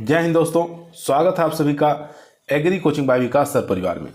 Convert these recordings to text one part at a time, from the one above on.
जय हिंद दोस्तों, स्वागत है आप सभी का एग्री कोचिंग बाय विकास सर परिवार में।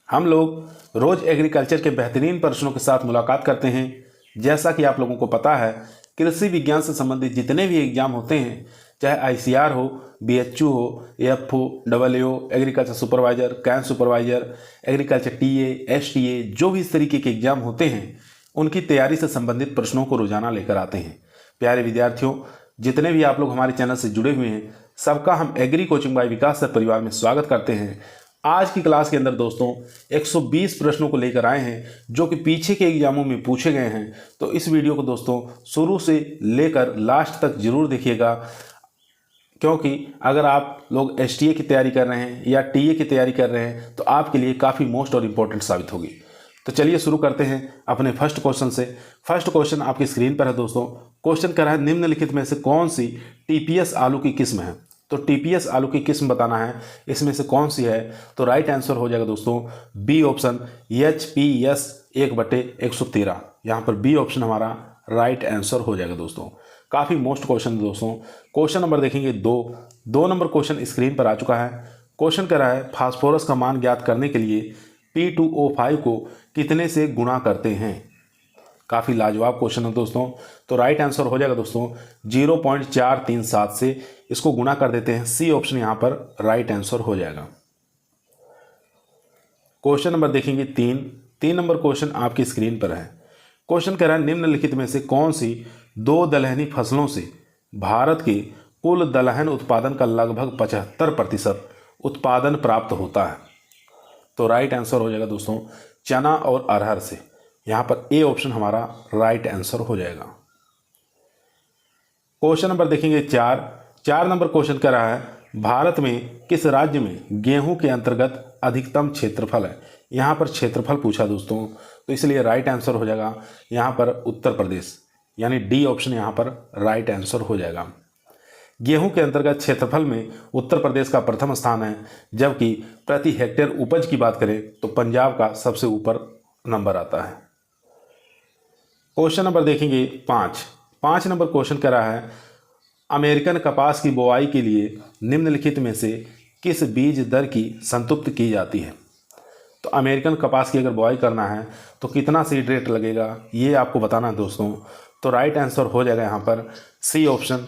हम लोग रोज एग्रीकल्चर के बेहतरीन प्रश्नों के साथ मुलाकात करते हैं। जैसा कि आप लोगों को पता है, कृषि विज्ञान से संबंधित जितने भी एग्जाम होते हैं, चाहे आईसीआर हो, बीएचयू हो, FO, double A O, agriculture supervisor, camp supervisor, agriculture TA, STA, जो भी इस तरीके के एग्जाम होते हैं, उनकी तैयारी से संबंधित प्रश्नों को रोजाना लेकर आते हैं। प्यारे विद्यार्थियों, जितने भी आप लोग हमारे चैनल से जुड़े हुए हैं, सबका हम एग्री कोचिंग बाय विकास सर परिवार में स्वागत करते हैं। आज की क्लास के अंदर दोस्तों 120 प्रश्नों को लेकर आए हैं, जो कि पीछे के एग्जामों में पूछे गए हैं। तो इस वीडियो को दोस्तों शुरू से लेकर लास्ट तक जरूर देखिएगा, क्योंकि अगर आप लोग एसटीए की तैयारी कर रहे हैं या टीए की तैयारी कर रहे हैं तो आपके लिए काफ़ी मोस्ट और इम्पोर्टेंट साबित होगी। तो चलिए शुरू करते हैं अपने फर्स्ट क्वेश्चन से। फर्स्ट क्वेश्चन आपकी स्क्रीन पर है दोस्तों। क्वेश्चन कह रहा है, निम्नलिखित में से कौन सी टीपीएस आलू की किस्म है। तो टीपीएस आलू की किस्म बताना है, इसमें से कौन सी है। तो राइट आंसर हो जाएगा दोस्तों बी ऑप्शन, HPS 1/113। यहाँ पर बी ऑप्शन हमारा राइट आंसर हो जाएगा दोस्तों। काफ़ी मोस्ट क्वेश्चन दोस्तों। क्वेश्चन नंबर देखेंगे 2 नंबर क्वेश्चन स्क्रीन पर आ चुका है। क्वेश्चन कह रहा है, फास्फोरस का मान ज्ञात करने के लिए P2O5 को कितने से गुणा करते हैं। काफ़ी लाजवाब क्वेश्चन है दोस्तों। तो राइट आंसर हो जाएगा दोस्तों 0.437 से इसको गुणा कर देते हैं। सी ऑप्शन यहाँ पर राइट आंसर हो जाएगा। क्वेश्चन नंबर देखेंगे 3 नंबर क्वेश्चन आपकी स्क्रीन पर है। क्वेश्चन कह रहा है, निम्नलिखित में से कौन सी 2 दलहनी फसलों से भारत के कुल दलहन उत्पादन का लगभग 75% उत्पादन प्राप्त होता है। तो राइट आंसर हो जाएगा दोस्तों चना और अरहर से। यहाँ पर ए ऑप्शन हमारा राइट आंसर हो जाएगा। क्वेश्चन नंबर देखेंगे 4 नंबर क्वेश्चन कह रहा है, भारत में किस राज्य में गेहूं के अंतर्गत अधिकतम क्षेत्रफल है। यहाँ पर क्षेत्रफल पूछा दोस्तों, तो इसलिए राइट आंसर हो जाएगा यहाँ पर उत्तर प्रदेश, यानी डी ऑप्शन यहाँ पर राइट आंसर हो जाएगा। गेहूं के अंतर्गत क्षेत्रफल में उत्तर प्रदेश का प्रथम स्थान है, जबकि प्रति हेक्टेयर उपज की बात करें तो पंजाब का सबसे ऊपर नंबर आता है। क्वेश्चन नंबर देखेंगे 5 नंबर क्वेश्चन कह रहा है, अमेरिकन कपास की बुआई के लिए निम्नलिखित में से किस बीज दर की संतुप्त की जाती है। तो अमेरिकन कपास की अगर बुआई करना है तो कितना सीड रेट लगेगा, ये आपको बताना है दोस्तों। तो राइट आंसर हो जाएगा यहाँ पर सी ऑप्शन,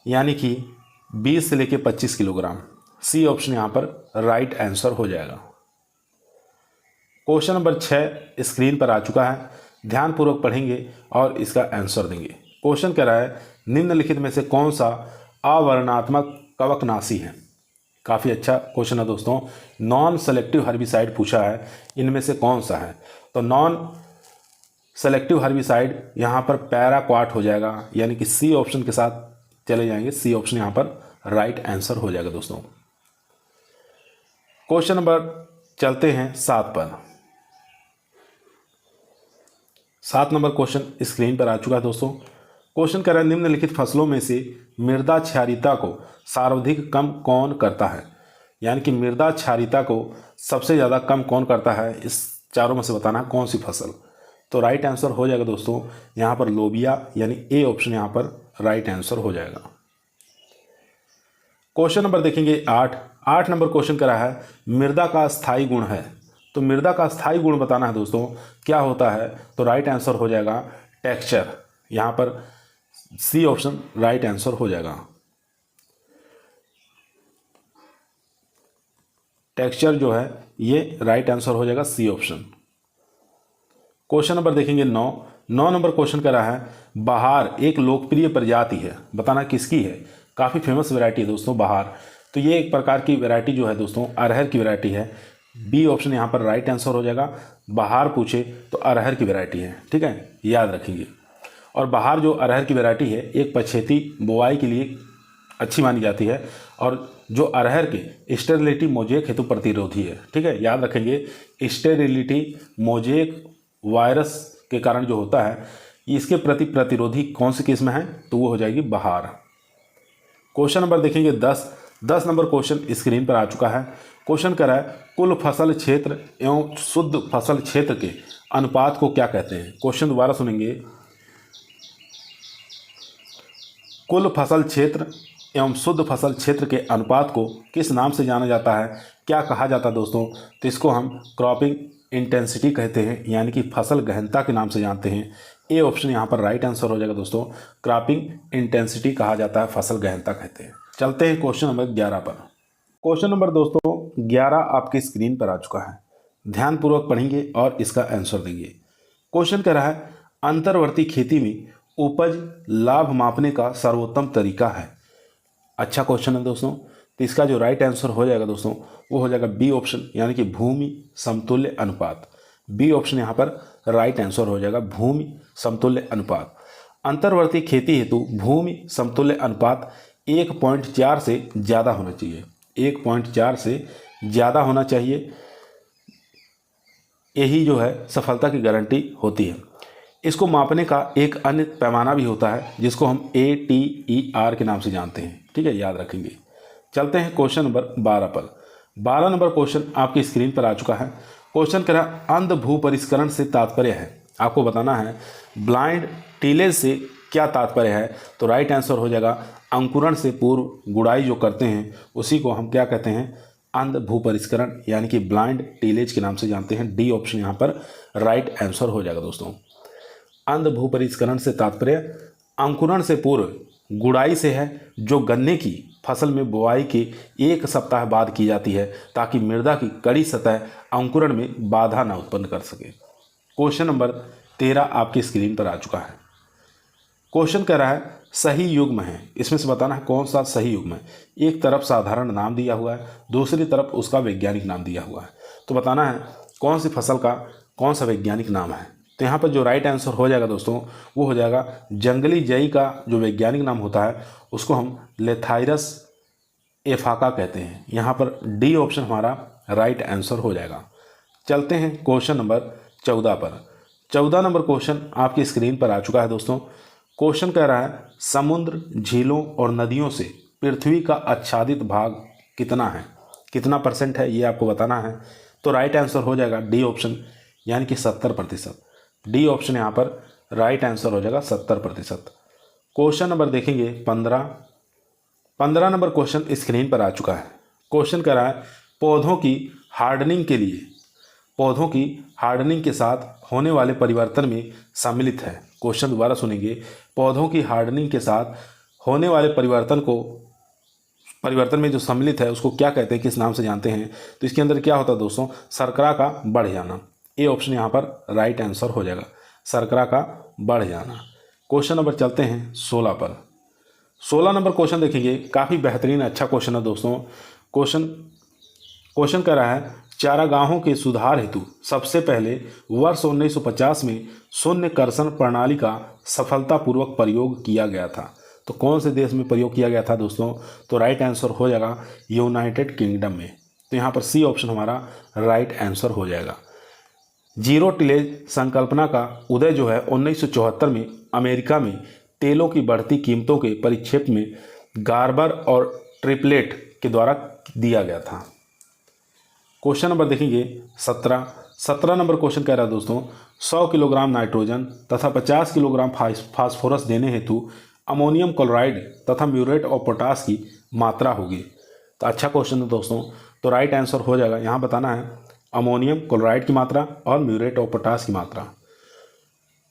यानी कि 20 से लेकर 25 किलोग्राम। सी ऑप्शन यहाँ पर राइट आंसर हो जाएगा। क्वेश्चन नंबर 6 स्क्रीन पर आ चुका है, ध्यानपूर्वक पढ़ेंगे और इसका आंसर देंगे। क्वेश्चन कह रहा है, निम्नलिखित में से कौन सा अवर्णनात्मक कवकनाशी है। काफ़ी अच्छा क्वेश्चन है दोस्तों। नॉन सेलेक्टिव हर्बिसाइड पूछा है, इनमें से कौन सा है। तो नॉन सेलेक्टिव हर्बिसाइड यहाँ पर पैराक्वाट हो जाएगा, यानी कि सी ऑप्शन के साथ चले जाएंगे। सी ऑप्शन यहाँ पर राइट आंसर हो जाएगा दोस्तों। क्वेश्चन नंबर चलते हैं 7 पर। 7 नंबर क्वेश्चन स्क्रीन पर आ चुका है दोस्तों। क्वेश्चन कह रहा है, निम्नलिखित फसलों में से मृदा क्षारीयता को सर्वाधिक कम कौन करता है। यानी कि मृदा क्षारीयता को सबसे ज़्यादा कम कौन करता है, इस चारों में से बताना है कौन सी फसल। तो राइट आंसर हो जाएगा दोस्तों यहाँ पर लोबिया, यानी ए ऑप्शन यहाँ पर राइट आंसर हो जाएगा। क्वेश्चन नंबर देखेंगे 8 नंबर क्वेश्चन कह रहा है, मृदा का स्थायी गुण है। तो मृदा का स्थायी गुण बताना है दोस्तों, क्या होता है। तो राइट आंसर हो जाएगा टेक्सचर। यहाँ पर सी ऑप्शन राइट आंसर हो जाएगा। टेक्सचर जो है ये राइट आंसर हो जाएगा, सी ऑप्शन। क्वेश्चन नंबर देखेंगे 9 नंबर क्वेश्चन कह रहा है, बहार एक लोकप्रिय प्रजाति है, बताना किसकी है। काफ़ी फेमस वैरायटी है दोस्तों बहार। तो ये एक प्रकार की वैरायटी जो है दोस्तों अरहर की वैरायटी है। बी ऑप्शन यहाँ पर राइट आंसर हो जाएगा। बहार पूछे तो अरहर की वैरायटी है, ठीक है, याद रखेंगे। और बहार जो अरहर की वैरायटी है, एक पछेती बुआई के लिए अच्छी मानी जाती है, और जो अरहर के स्टेरिलिटी मोजेक हेतु प्रतिरोधी है, ठीक है, याद रखेंगे। स्टेरिलिटी मोजेक वायरस के कारण जो होता है, इसके प्रति प्रतिरोधी कौन सी किस्म है, तो वो हो जाएगी बहार। क्वेश्चन नंबर देखेंगे 10 नंबर क्वेश्चन स्क्रीन पर आ चुका है। क्वेश्चन कह रहा है, कुल फसल क्षेत्र एवं शुद्ध फसल क्षेत्र के अनुपात को क्या कहते हैं। क्वेश्चन दोबारा सुनेंगे, कुल फसल क्षेत्र एवं शुद्ध फसल क्षेत्र के अनुपात को किस नाम से जाना जाता है, क्या कहा जाता है दोस्तों? तो इसको हम क्रॉपिंग इंटेंसिटी कहते हैं, यानी कि फसल गहनता के नाम से जानते हैं। ए ऑप्शन यहाँ पर राइट आंसर हो जाएगा दोस्तों। क्रॉपिंग इंटेंसिटी कहा जाता है, फसल गहनता कहते हैं। चलते हैं क्वेश्चन नंबर 11 पर। क्वेश्चन नंबर दोस्तों 11 आपकी स्क्रीन पर आ चुका है। ध्यानपूर्वक पढ़ेंगे और इसका आंसर देंगे। क्वेश्चन कह रहा है अंतर्वर्ती खेती में उपज लाभ मापने का सर्वोत्तम तरीका है। अच्छा क्वेश्चन है दोस्तों। तो इसका जो राइट आंसर हो जाएगा दोस्तों वो हो जाएगा बी ऑप्शन, यानी कि भूमि समतुल्य अनुपात। बी ऑप्शन यहाँ पर राइट आंसर हो जाएगा, भूमि समतुल्य अनुपात। अंतर्वर्ती खेती हेतु भूमि समतुल्य अनुपात 1.4 से ज़्यादा होना चाहिए। 1.4 से ज़्यादा होना चाहिए, यही जो है सफलता की गारंटी होती है। इसको मापने का एक अन्य पैमाना भी होता है जिसको हम ATER के नाम से जानते हैं। ठीक है, याद रखेंगे। चलते हैं क्वेश्चन नंबर 12 पर। 12 नंबर क्वेश्चन आपकी स्क्रीन पर आ चुका है। क्वेश्चन कह रहा अंध भू परिष्करण से तात्पर्य है। आपको बताना है ब्लाइंड टीलेज से क्या तात्पर्य है। तो राइट आंसर हो जाएगा अंकुरण से पूर्व गुड़ाई जो करते हैं उसी को हम क्या कहते हैं, अंध भू परिष्करण, यानी कि ब्लाइंड टीलेज के नाम से जानते हैं। डी ऑप्शन यहाँ पर राइट आंसर हो जाएगा दोस्तों। अंध भू परिष्करण से तात्पर्य अंकुरण से पूर्व गुड़ाई से है, जो गन्ने की फसल में बुआई के 1 सप्ताह बाद की जाती है ताकि मृदा की कड़ी सतह अंकुरण में बाधा न उत्पन्न कर सके। क्वेश्चन नंबर 13 आपकी स्क्रीन पर आ चुका है। क्वेश्चन कह रहा है सही युग्म है, इसमें से बताना है कौन सा सही युग्म है। एक तरफ साधारण नाम दिया हुआ है, दूसरी तरफ उसका वैज्ञानिक नाम दिया हुआ है। तो बताना है कौन सी फसल का कौन सा वैज्ञानिक नाम है। तो यहाँ पर जो राइट आंसर हो जाएगा दोस्तों वो हो जाएगा जंगली जई का जो वैज्ञानिक नाम होता है उसको हम लेथाइरस एफाका कहते हैं। यहाँ पर डी ऑप्शन हमारा राइट आंसर हो जाएगा। चलते हैं क्वेश्चन नंबर 14 पर। 14 नंबर क्वेश्चन आपकी स्क्रीन पर आ चुका है दोस्तों। क्वेश्चन कह रहा है समुद्र, झीलों और नदियों से पृथ्वी का आच्छादित भाग कितना है, कितना % है, ये आपको बताना है। तो राइट आंसर हो जाएगा डी ऑप्शन, यानी कि 70%। डी ऑप्शन यहाँ पर राइट आंसर हो जाएगा 70%। क्वेश्चन नंबर देखेंगे 15 नंबर क्वेश्चन स्क्रीन पर आ चुका है। क्वेश्चन कह रहा है पौधों की हार्डनिंग के लिए, पौधों की हार्डनिंग के साथ होने वाले परिवर्तन में सम्मिलित है। क्वेश्चन दोबारा सुनेंगे, पौधों की हार्डनिंग के साथ होने वाले परिवर्तन में जो सम्मिलित है उसको क्या कहते हैं, किस नाम से जानते हैं। तो इसके अंदर क्या होता है दोस्तों, शर्करा का बढ़ जाना। ए ऑप्शन यहाँ पर राइट आंसर हो जाएगा, शर्करा का बढ़ जाना। क्वेश्चन नंबर चलते हैं 16 पर। 16 नंबर क्वेश्चन देखेंगे, काफ़ी बेहतरीन अच्छा क्वेश्चन है दोस्तों। क्वेश्चन कह रहा है चारागाहों के सुधार हेतु सबसे पहले वर्ष 1950 में शून्य कर्षण प्रणाली का सफलतापूर्वक प्रयोग किया गया था। तो कौन से देश में प्रयोग किया गया था दोस्तों? तो राइट आंसर हो जाएगा यूनाइटेड किंगडम में। तो यहाँ पर सी ऑप्शन हमारा राइट आंसर हो जाएगा। जीरो टिलेज संकल्पना का उदय जो है 1974 में अमेरिका में तेलों की बढ़ती कीमतों के परिप्रेक्ष्य में गार्बर और ट्रिपलेट के द्वारा दिया गया था। क्वेश्चन नंबर देखेंगे 17 नंबर क्वेश्चन कह रहा है दोस्तों 100 किलोग्राम नाइट्रोजन तथा 50 किलोग्राम फास्फोरस देने हेतु अमोनियम क्लोराइड तथा म्यूरेट ऑफ पोटास की मात्रा होगी। तो अच्छा क्वेश्चन है दोस्तों। तो राइट आंसर हो जाएगा, यहाँ बताना है अमोनियम क्लोराइड की मात्रा और म्यूरेट ऑफ पोटास की मात्रा।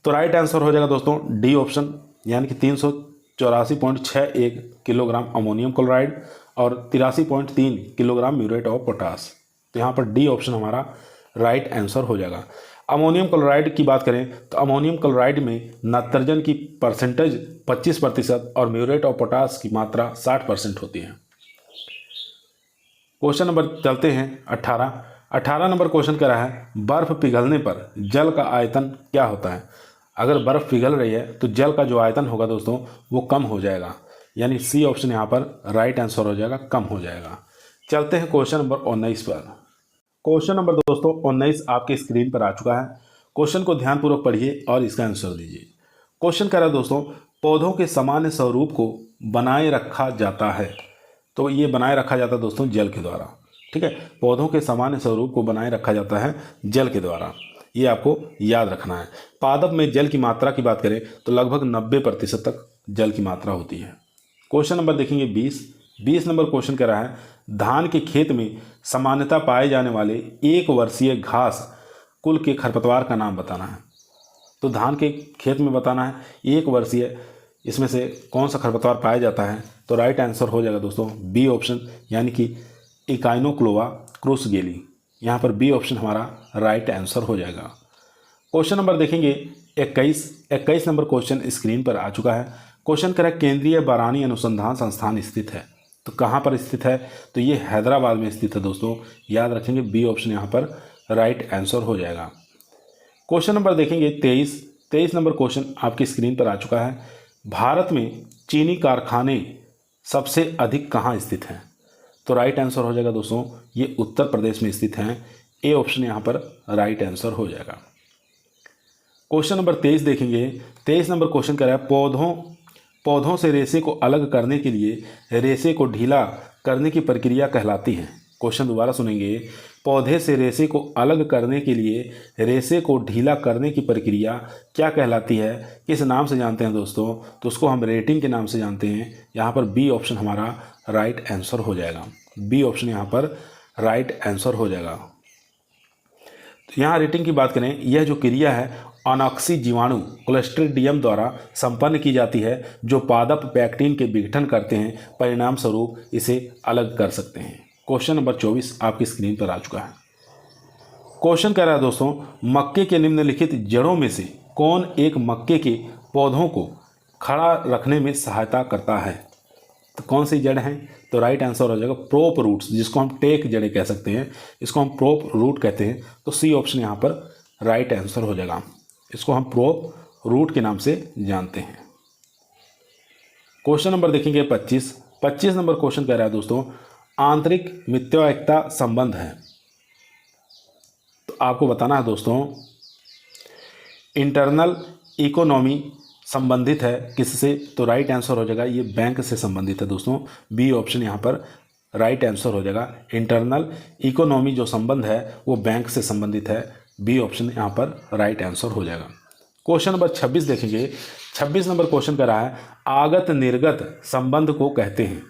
तो राइट आंसर हो जाएगा दोस्तों डी ऑप्शन, यानी कि 384.61 किलोग्राम अमोनियम क्लोराइड और 83.3 किलोग्राम म्यूरेट ऑफ पोटास। तो यहाँ पर डी ऑप्शन हमारा राइट आंसर हो जाएगा। अमोनियम क्लोराइड की बात करें तो अमोनियम क्लोराइड में नाइट्रोजन की परसेंटेज 25% और म्यूरेट ऑफ पोटास की मात्रा 60% होती है। क्वेश्चन नंबर चलते हैं 18 नंबर क्वेश्चन कह रहा है बर्फ पिघलने पर जल का आयतन क्या होता है। अगर बर्फ़ पिघल रही है तो जल का जो आयतन होगा दोस्तों वो कम हो जाएगा, यानी सी ऑप्शन यहाँ पर राइट आंसर हो जाएगा, कम हो जाएगा। चलते हैं क्वेश्चन नंबर 19 पर। क्वेश्चन नंबर दोस्तों 19 आपके स्क्रीन पर आ चुका है। क्वेश्चन को ध्यानपूर्वक पढ़िए और इसका आंसर दीजिए। क्वेश्चन कह रहा है दोस्तों पौधों के सामान्य स्वरूप को बनाए रखा जाता है। तो ये बनाए रखा जाता है दोस्तों जल के द्वारा। ठीक है, पौधों के सामान्य स्वरूप को बनाए रखा जाता है जल के द्वारा, ये आपको याद रखना है। पादप में जल की मात्रा की बात करें तो लगभग 90% तक जल की मात्रा होती है। क्वेश्चन नंबर देखेंगे 20 नंबर क्वेश्चन कह रहा है धान के खेत में सामान्यतः पाए जाने वाले एक वर्षीय घास कुल के खरपतवार का नाम बताना है। तो धान के खेत में बताना है एक वर्षीय, इसमें से कौन सा खरपतवार पाया जाता है। तो राइट आंसर हो जाएगा दोस्तों बी ऑप्शन, यानी कि इकाइनोक्लोआ क्रूसगेली। यहाँ पर बी ऑप्शन हमारा राइट आंसर हो जाएगा। क्वेश्चन नंबर देखेंगे 21 नंबर क्वेश्चन स्क्रीन पर आ चुका है। क्वेश्चन कह रहा है केंद्रीय बारानी अनुसंधान संस्थान स्थित है। तो कहाँ पर स्थित है, तो ये हैदराबाद में स्थित है दोस्तों, याद रखेंगे बी ऑप्शन यहाँ पर राइट आंसर हो जाएगा। क्वेश्चन नंबर देखेंगे 23 नंबर क्वेश्चन आपकी स्क्रीन पर आ चुका है। भारत में चीनी कारखाने सबसे अधिक कहाँ स्थित हैं। तो राइट आंसर हो जाएगा दोस्तों ये उत्तर प्रदेश में स्थित हैं, ए ऑप्शन यहाँ पर राइट आंसर हो जाएगा। क्वेश्चन नंबर 23 देखेंगे। 23 नंबर क्वेश्चन कह रहा है पौधों से रेशे को अलग करने के लिए रेशे को ढीला करने की प्रक्रिया कहलाती है। क्वेश्चन दोबारा सुनेंगे। पौधे से रेशे को अलग करने के लिए रेशे को ढीला करने की प्रक्रिया क्या कहलाती है, किस नाम से जानते हैं दोस्तों, तो उसको हम रेटिंग के नाम से जानते हैं। यहाँ पर बी ऑप्शन हमारा राइट आंसर हो जाएगा। बी ऑप्शन यहाँ पर राइट आंसर हो जाएगा। तो यहाँ रेटिंग की बात करें, यह जो क्रिया है अनॉक्सी जीवाणु क्लोस्ट्रिडियम द्वारा संपन्न की जाती है, जो पादप पैक्टिन के विघटन करते हैं, परिणाम स्वरूप इसे अलग कर सकते हैं। क्वेश्चन नंबर 24 आपकी स्क्रीन पर आ चुका है। क्वेश्चन कह रहा है दोस्तों मक्के के निम्नलिखित जड़ों में से कौन एक मक्के के पौधों को खड़ा रखने में सहायता करता है। तो कौन सी जड़ हैं, तो राइट आंसर हो जाएगा प्रोप रूट्स, जिसको हम टेक जड़ें कह सकते हैं, इसको हम प्रोप रूट कहते हैं। तो सी ऑप्शन यहाँ पर राइट आंसर हो जाएगा। इसको हम प्रोप रूट के नाम से जानते हैं। क्वेश्चन नंबर देखेंगे 25 नंबर क्वेश्चन कह रहा है दोस्तों आंतरिक मितव्ययिता संबंध है। तो आपको बताना है दोस्तों इंटरनल इकोनॉमी संबंधित है किससे, तो राइट आंसर हो जाएगा ये बैंक से संबंधित है दोस्तों। बी ऑप्शन यहाँ पर राइट आंसर हो जाएगा। इंटरनल इकोनॉमी जो संबंध है वो बैंक से संबंधित है। बी ऑप्शन यहाँ पर राइट आंसर हो जाएगा। क्वेश्चन नंबर 26 देखेंगे। 26 नंबर क्वेश्चन कर रहा है आगत निर्गत संबंध को कहते हैं,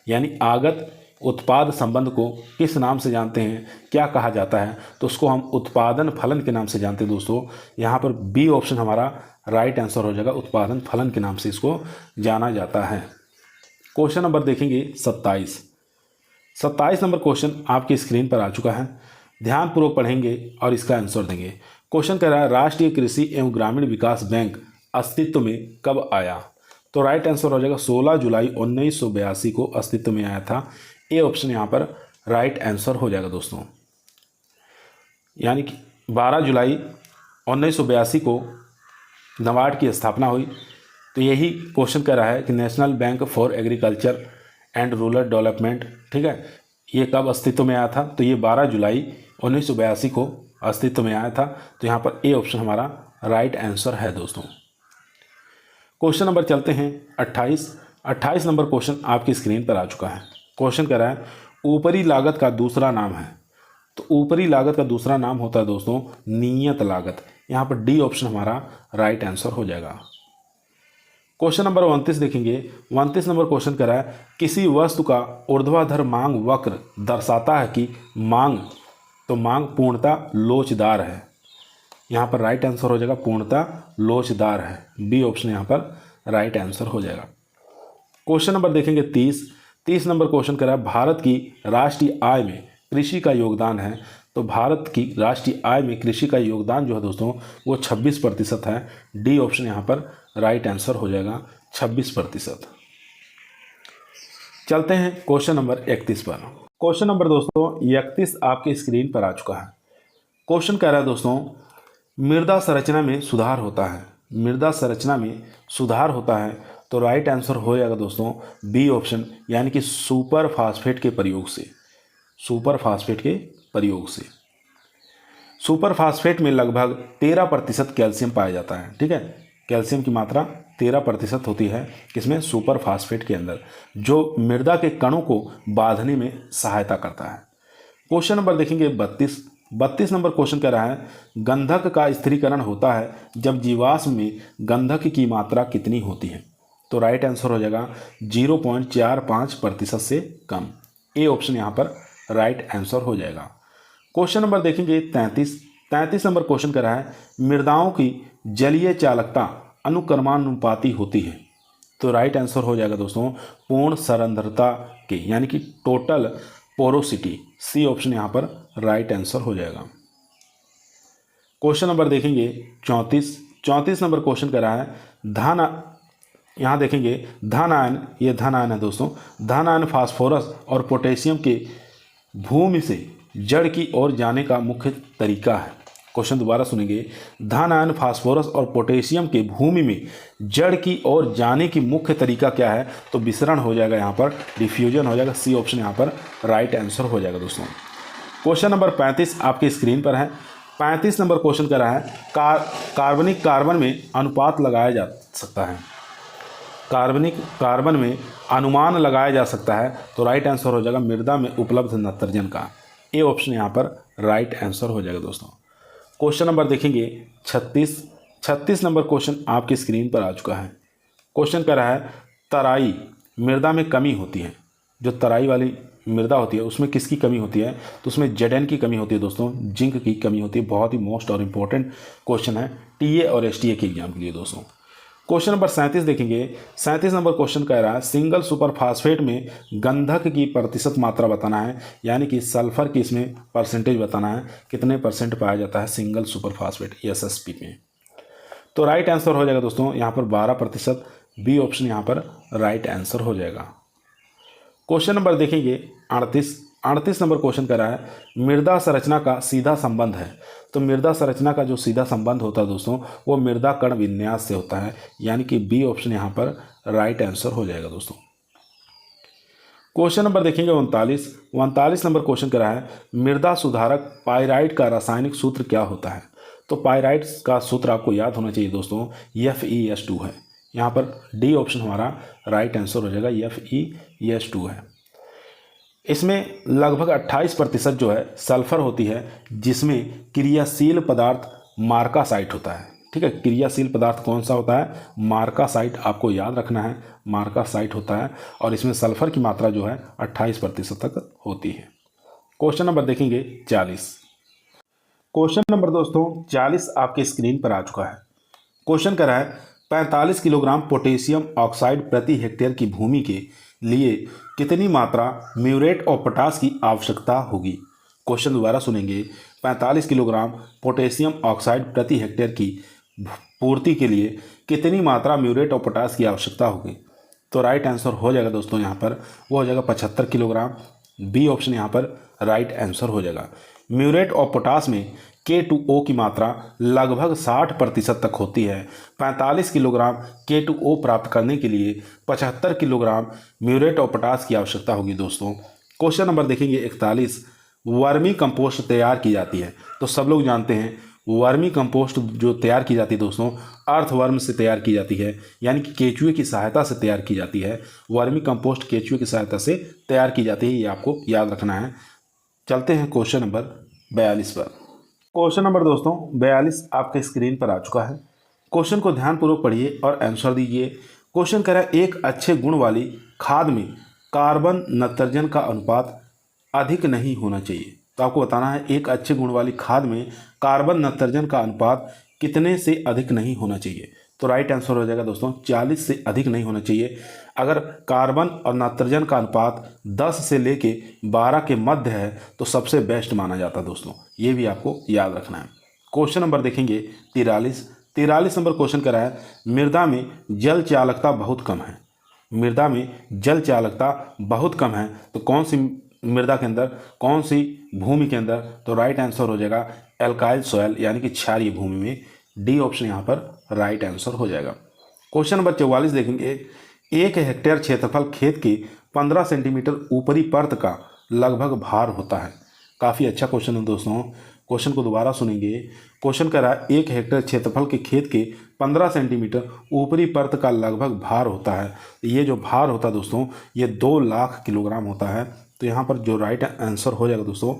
यानी आगत उत्पाद संबंध को किस नाम से जानते हैं, क्या कहा जाता है, तो उसको हम उत्पादन फलन के नाम से जानते हैं दोस्तों। यहाँ पर बी ऑप्शन हमारा राइट आंसर हो जाएगा। उत्पादन फलन के नाम से इसको जाना जाता है। क्वेश्चन नंबर देखेंगे 27 नंबर क्वेश्चन आपकी स्क्रीन पर आ चुका है। ध्यानपूर्वक पढ़ेंगे और इसका आंसर देंगे। क्वेश्चन कह रहा है राष्ट्रीय कृषि एवं ग्रामीण विकास बैंक अस्तित्व में कब आया, तो राइट आंसर हो जाएगा 16 जुलाई 1982 को अस्तित्व में आया था। ए ऑप्शन यहाँ पर राइट आंसर हो जाएगा दोस्तों, यानी कि 12 जुलाई 1982 को नाबार्ड की स्थापना हुई। तो यही क्वेश्चन कह रहा है कि national bank for agriculture and rural development, ठीक है, ये कब अस्तित्व में आया था, तो ये 12 जुलाई 1982 को अस्तित्व में आया था। तो यहाँ पर ए ऑप्शन हमारा राइट आंसर है दोस्तों। क्वेश्चन नंबर चलते हैं 28 नंबर क्वेश्चन आपकी स्क्रीन पर आ चुका है। क्वेश्चन कह रहा है ऊपरी लागत का दूसरा नाम है। तो ऊपरी लागत का दूसरा नाम होता है दोस्तों नियत लागत। यहाँ पर डी ऑप्शन हमारा राइट आंसर हो जाएगा। क्वेश्चन नंबर 29 देखेंगे। 29 नंबर क्वेश्चन कह रहा है किसी वस्तु का ऊर्ध्वाधर मांग वक्र दर्शाता है कि मांग पूर्णतः लोचदार है। यहाँ पर राइट आंसर हो जाएगा पूर्णतः लोचदार है। बी ऑप्शन यहाँ पर राइट आंसर हो जाएगा। क्वेश्चन नंबर देखेंगे 30 नंबर क्वेश्चन कह रहा है भारत की राष्ट्रीय आय में कृषि का योगदान है। तो भारत की राष्ट्रीय आय में कृषि का योगदान जो है दोस्तों वो 26% है। डी ऑप्शन यहाँ पर राइट आंसर हो जाएगा 26%। चलते हैं क्वेश्चन नंबर 31 पर। क्वेश्चन नंबर दोस्तों 31 आपकी स्क्रीन पर आ चुका है। क्वेश्चन कह रहा है दोस्तों मृदा संरचना में सुधार होता है। मृदा संरचना में सुधार होता है तो राइट आंसर हो जाएगा दोस्तों बी ऑप्शन, यानी कि सुपर फास्फेट के प्रयोग से। सुपर फास्फेट के प्रयोग से सुपर फास्फेट में लगभग 13% कैल्शियम पाया जाता है। ठीक है, कैल्शियम की मात्रा 13% होती है किसमें, सुपर फास्फेट के अंदर, जो मृदा के कणों को बांधने में सहायता करता है। क्वेश्चन नंबर देखेंगे 32 नंबर क्वेश्चन कह रहा है गंधक का स्थिरीकरण होता है जब जीवाश्म में गंधक की मात्रा कितनी होती है। तो राइट आंसर हो जाएगा 0.45% से कम। ए ऑप्शन यहाँ पर राइट आंसर हो जाएगा। क्वेश्चन नंबर देखेंगे 33 नंबर क्वेश्चन कर रहा है मृदाओं की जलीय चालकता अनुक्रमानुपाती होती है। तो राइट आंसर हो जाएगा दोस्तों पूर्ण सरंध्रता के, यानी कि टोटल पोरोसिटी। सी ऑप्शन यहाँ पर राइट आंसर हो जाएगा। क्वेश्चन नंबर देखेंगे 34 नंबर क्वेश्चन कर रहा है यहाँ देखेंगे धन आयन, ये धन आयन है दोस्तों, धन आयन फास्फोरस और पोटेशियम के भूमि से जड़ की ओर जाने का मुख्य तरीका है। क्वेश्चन दोबारा सुनेंगे, धन आयन फास्फोरस और पोटेशियम के भूमि में जड़ की ओर जाने की मुख्य तरीका क्या है? तो विसरण हो जाएगा, यहाँ पर डिफ्यूजन हो जाएगा। सी ऑप्शन यहाँ पर राइट आंसर हो जाएगा दोस्तों। क्वेश्चन नंबर 35 आपके स्क्रीन पर है। 35 नंबर क्वेश्चन कर रहा है कार्बनिक कार्बन में अनुपात लगाया जा सकता है। कार्बनिक कार्बन में अनुमान लगाया जा सकता है, तो राइट आंसर हो जाएगा मृदा में उपलब्ध नाइट्रोजन का। ए ऑप्शन यहाँ पर राइट आंसर हो जाएगा दोस्तों। क्वेश्चन नंबर देखेंगे 36 नंबर क्वेश्चन आपकी स्क्रीन पर आ चुका है। क्वेश्चन कर रहा है तराई मृदा में कमी होती है। जो तराई वाली मृदा होती है उसमें किसकी कमी होती है? तो उसमें Zn की कमी होती है दोस्तों, जिंक की कमी होती है। बहुत ही मोस्ट और इम्पोर्टेंट क्वेश्चन है टीए और एसटीए के एग्जाम के लिए दोस्तों। क्वेश्चन नंबर 37 देखेंगे। 37 नंबर क्वेश्चन कह रहा है सिंगल सुपर फास्फेट में गंधक की प्रतिशत मात्रा बताना है, यानी कि सल्फर की इसमें परसेंटेज बताना है, कितने परसेंट पाया जाता है सिंगल सुपर फास्फेट एसएसपी में। तो राइट आंसर हो जाएगा दोस्तों यहाँ पर 12%। बी ऑप्शन यहाँ पर राइट आंसर हो जाएगा। क्वेश्चन नंबर देखेंगे 38 नंबर क्वेश्चन कर रहा है मृदा संरचना का सीधा संबंध है। तो मृदा संरचना का जो सीधा संबंध होता है दोस्तों वो मृदा कण विन्यास से होता है, यानी कि बी ऑप्शन यहाँ पर राइट आंसर हो जाएगा दोस्तों। क्वेश्चन नंबर देखेंगे 39 नंबर क्वेश्चन कर रहा है मृदा सुधारक पाइराइट का रासायनिक सूत्र क्या होता है? तो पाइराइट का सूत्र आपको याद होना चाहिए दोस्तों, FeS2 है। यहाँ पर डी ऑप्शन हमारा राइट आंसर हो जाएगा, FeS2 है। इसमें लगभग 28% जो है सल्फर होती है, जिसमें क्रियाशील पदार्थ मार्कासाइट होता है। ठीक है, क्रियाशील पदार्थ कौन सा होता है? मार्कासाइट, आपको याद रखना है, मार्कासाइट होता है। और इसमें सल्फर की मात्रा जो है 28% तक होती है। क्वेश्चन नंबर देखेंगे 40। क्वेश्चन नंबर दोस्तों 40 आपके स्क्रीन पर आ चुका है। क्वेश्चन कर रहा है 45 किलोग्राम पोटेशियम ऑक्साइड प्रति हेक्टेयर की भूमि के लिए कितनी मात्रा म्यूरेट और पोटास की आवश्यकता होगी? क्वेश्चन दोबारा सुनेंगे, 45 किलोग्राम पोटेशियम ऑक्साइड प्रति हेक्टेयर की पूर्ति के लिए कितनी मात्रा म्यूरेट और पोटास की आवश्यकता होगी? तो राइट आंसर हो जाएगा दोस्तों यहाँ पर, वो हो जाएगा 75 किलोग्राम। बी ऑप्शन यहाँ पर राइट आंसर हो जाएगा। म्यूरेट और पोटास में K2O की मात्रा लगभग 60% तक होती है। 45 किलोग्राम K2O प्राप्त करने के लिए 75 किलोग्राम म्यूरेट और पोटास की आवश्यकता होगी दोस्तों। क्वेश्चन नंबर देखेंगे 41। वर्मी कंपोस्ट तैयार की जाती है। तो सब लोग जानते हैं वर्मी कंपोस्ट जो तैयार की जाती है दोस्तों अर्थवर्म से तैयार की जाती है, यानी कि केचुए की सहायता से तैयार की जाती है। वर्मी कंपोस्ट केचुए की सहायता से तैयार की जाती है, ये आपको याद रखना है। चलते हैं क्वेश्चन नंबर 42 पर। क्वेश्चन नंबर दोस्तों 42 आपके स्क्रीन पर आ चुका है। क्वेश्चन को ध्यानपूर्वक पढ़िए और आंसर दीजिए। क्वेश्चन कह रहा है एक अच्छे गुण वाली खाद में कार्बन नाइट्रोजन का अनुपात अधिक नहीं होना चाहिए। तो आपको बताना है एक अच्छे गुण वाली खाद में कार्बन नाइट्रोजन का अनुपात कितने से अधिक नहीं होना चाहिए। तो राइट आंसर हो जाएगा दोस्तों 40 से अधिक नहीं होना चाहिए। अगर कार्बन और नाइट्रोजन का अनुपात 10 से लेके 12 के मध्य है तो सबसे बेस्ट माना जाता है दोस्तों, ये भी आपको याद रखना है। क्वेश्चन नंबर देखेंगे 43 नंबर क्वेश्चन करा है मृदा में जल चालकता बहुत कम है। मृदा में जल चालकता बहुत कम है तो कौन सी मृदा के अंदर, कौन सी भूमि के अंदर? तो राइट आंसर हो जाएगा एल्काइल सॉयल, यानी कि क्षारीय भूमि में। डी ऑप्शन यहाँ पर राइट आंसर हो जाएगा। क्वेश्चन नंबर 44 देखेंगे 1 हेक्टेयर क्षेत्रफल खेत के 15 सेंटीमीटर ऊपरी परत का लगभग भार होता है। काफ़ी अच्छा क्वेश्चन है दोस्तों, क्वेश्चन को दोबारा सुनेंगे। क्वेश्चन कह रहा है 1 हेक्टेयर क्षेत्रफल के खेत के 15 सेंटीमीटर ऊपरी परत का लगभग भार होता है। ये जो भार होता है दोस्तों ये 2 लाख किलोग्राम होता है। तो यहाँ पर जो राइट आंसर हो जाएगा दोस्तों,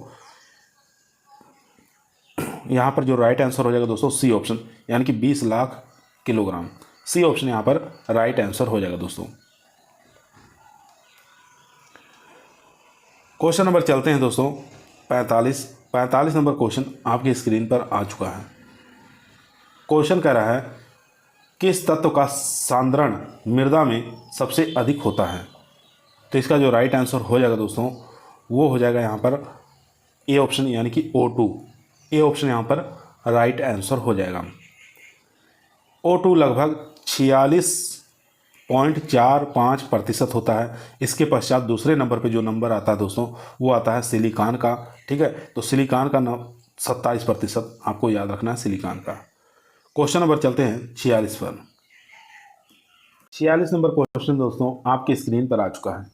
यहाँ पर जो राइट आंसर हो जाएगा दोस्तों सी ऑप्शन, यानी कि 20 लाख किलोग्राम। सी ऑप्शन यहाँ पर राइट आंसर हो जाएगा दोस्तों। क्वेश्चन नंबर चलते हैं दोस्तों 45 नंबर क्वेश्चन आपकी स्क्रीन पर आ चुका है। क्वेश्चन कह रहा है किस तत्व का सांद्रण मृदा में सबसे अधिक होता है। तो इसका जो राइट आंसर हो जाएगा दोस्तों वो हो जाएगा यहाँ पर ए ऑप्शन यानी कि O2। ए ऑप्शन यहाँ पर राइट आंसर हो जाएगा। O2 लगभग 46.45% होता है। इसके पश्चात दूसरे नंबर पे जो नंबर आता है दोस्तों वो आता है सिलिकॉन का। ठीक है, तो सिलिकॉन का 27% आपको याद रखना है सिलिकॉन का। क्वेश्चन नंबर चलते हैं 46 पर। 46 नंबर क्वेश्चन दोस्तों आपकी स्क्रीन पर आ चुका है।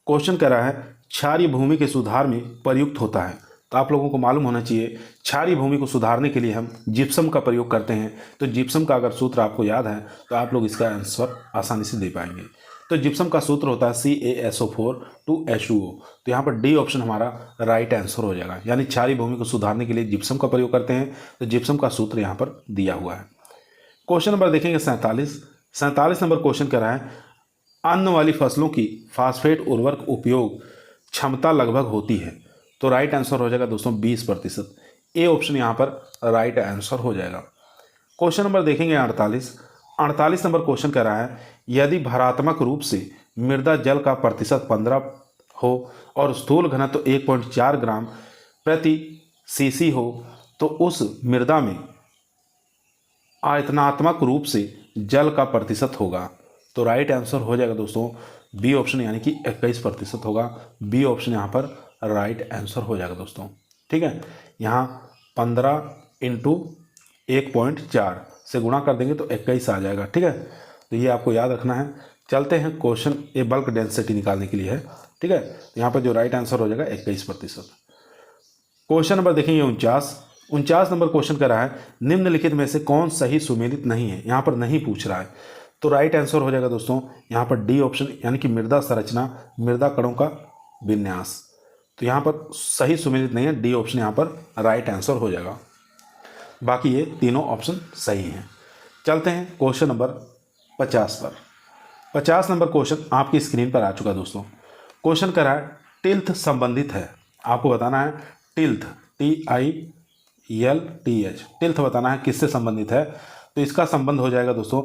क्वेश्चन कह रहा है क्षारीय भूमि के सुधार में प्रयुक्त होता है। तो आप लोगों को मालूम होना चाहिए क्षारीय भूमि को सुधारने के लिए हम जिप्सम का प्रयोग करते हैं। तो जिप्सम का अगर सूत्र आपको याद है तो आप लोग इसका आंसर आसानी से दे पाएंगे। तो जिप्सम का सूत्र होता है CaSO4 2H2O। तो यहाँ पर डी ऑप्शन हमारा राइट आंसर हो जाएगा, यानी क्षारीय भूमि को सुधारने के लिए जिप्सम का प्रयोग करते हैं। तो जिप्सम का सूत्र यहाँ पर दिया हुआ है। क्वेश्चन नंबर देखेंगे 47 नंबर क्वेश्चन कह रहा है अन्न वाली फसलों की फास्फेट उर्वरक उपयोग क्षमता लगभग होती है। तो राइट आंसर हो जाएगा दोस्तों 20%। ए ऑप्शन यहाँ पर राइट आंसर हो जाएगा। क्वेश्चन नंबर देखेंगे 48 नंबर क्वेश्चन कह रहा है यदि भरात्मक रूप से मृदा जल का प्रतिशत 15 हो और स्थूल घनत्व 1.4 ग्राम प्रति सीसी हो तो उस मृदा में आयतनात्मक रूप से जल का प्रतिशत होगा। तो राइट आंसर हो जाएगा दोस्तों बी ऑप्शन यानी कि 21% होगा। बी ऑप्शन यहाँ पर राइट आंसर हो जाएगा दोस्तों। ठीक है, यहाँ 15 × 1.4 से गुणा कर देंगे तो 21 आ जाएगा। ठीक है, तो ये आपको याद रखना है। चलते हैं क्वेश्चन ए बल्क डेंसिटी निकालने के लिए है। ठीक है, तो यहाँ पर जो राइट आंसर हो जाएगा 21%। क्वेश्चन नंबर देखेंगे 49 नंबर क्वेश्चन कर रहा है निम्नलिखित में से कौन सही सुमेलित नहीं है। यहाँ पर नहीं पूछ रहा है, तो राइट आंसर हो जाएगा दोस्तों यहाँ पर डी ऑप्शन यानी कि मृदा संरचना मृदा कणों का विन्यास। तो यहाँ पर सही सुमेलित नहीं है, डी ऑप्शन यहाँ पर राइट आंसर हो जाएगा। बाकी ये तीनों ऑप्शन सही हैं। चलते हैं क्वेश्चन नंबर 50 पर। 50 नंबर क्वेश्चन आपकी स्क्रीन पर आ चुका दोस्तों। क्वेश्चन कर रहा है टिल्थ संबंधित है। आपको बताना है टिल्थ TILTH टिल्थ बताना है किससे संबंधित है। तो इसका संबंध हो जाएगा दोस्तों,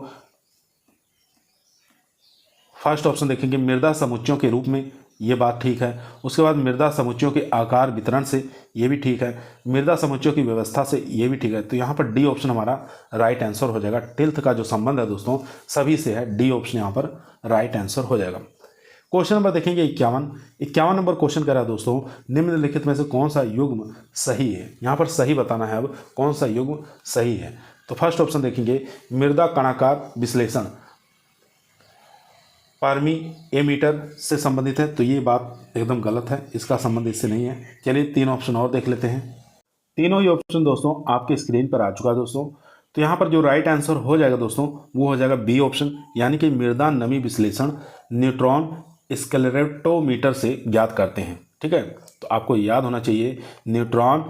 फर्स्ट ऑप्शन देखेंगे मृदा समुच्चयों के रूप में, ये बात ठीक है। उसके बाद मृदा समुच्चयों के आकार वितरण से, ये भी ठीक है। मृदा समुच्चयों की व्यवस्था से, ये भी ठीक है। तो यहाँ पर डी ऑप्शन हमारा राइट आंसर हो जाएगा। टिल्थ का जो संबंध है दोस्तों सभी से है, डी ऑप्शन यहाँ पर राइट आंसर हो जाएगा। क्वेश्चन नंबर देखेंगे 51 नंबर क्वेश्चन कर रहा है दोस्तों निम्नलिखित में से कौन सा युग्म सही है। यहाँ पर सही बताना है अब कौन सा युग्म सही है। तो फर्स्ट ऑप्शन देखेंगे मृदा कणाकार विश्लेषण परमीएमीटर से संबंधित है। तो ये बात एकदम गलत है, इसका संबंध इससे नहीं है। चलिए 3 ऑप्शन और देख लेते हैं। तीनों ही ऑप्शन दोस्तों आपके स्क्रीन पर आ चुका है दोस्तों। तो यहाँ पर जो राइट आंसर हो जाएगा दोस्तों वो हो जाएगा बी ऑप्शन यानी कि मृदा नमी विश्लेषण न्यूट्रॉन स्केलेरोमीटर से ज्ञात करते हैं। ठीक है, तो आपको याद होना चाहिए न्यूट्रॉन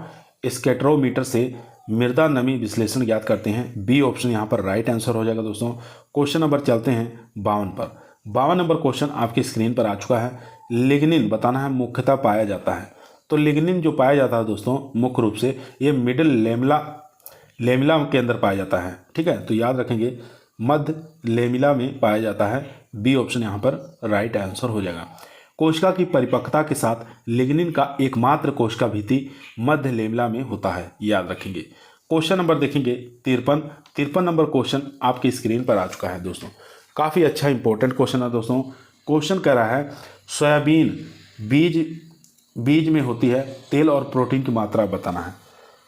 स्केलेरोमीटर से मृदा नमी विश्लेषण ज्ञात करते हैं। बी ऑप्शन यहाँ पर राइट आंसर हो जाएगा दोस्तों। क्वेश्चन नंबर चलते हैं 52 पर। 52 नंबर क्वेश्चन आपकी स्क्रीन पर आ चुका है। लिग्निन बताना है मुख्यतः पाया जाता है। तो लिग्निन जो पाया जाता है दोस्तों मुख्य रूप से ये मिडिल लेमिला के अंदर पाया जाता है। ठीक है, तो याद रखेंगे मध्य लेमिला में पाया जाता है। बी ऑप्शन यहाँ पर राइट आंसर हो जाएगा। कोशिका की परिपक्वता के साथ लिग्निन का एकमात्र कोशिका भित्ति मध्य लेमिला में होता है, याद रखेंगे। क्वेश्चन नंबर देखेंगे 53 नंबर क्वेश्चन आपकी स्क्रीन पर आ चुका है दोस्तों। काफ़ी अच्छा इंपॉर्टेंट क्वेश्चन है दोस्तों। क्वेश्चन कह रहा है सोयाबीन बीज में होती है तेल और प्रोटीन की मात्रा बताना है।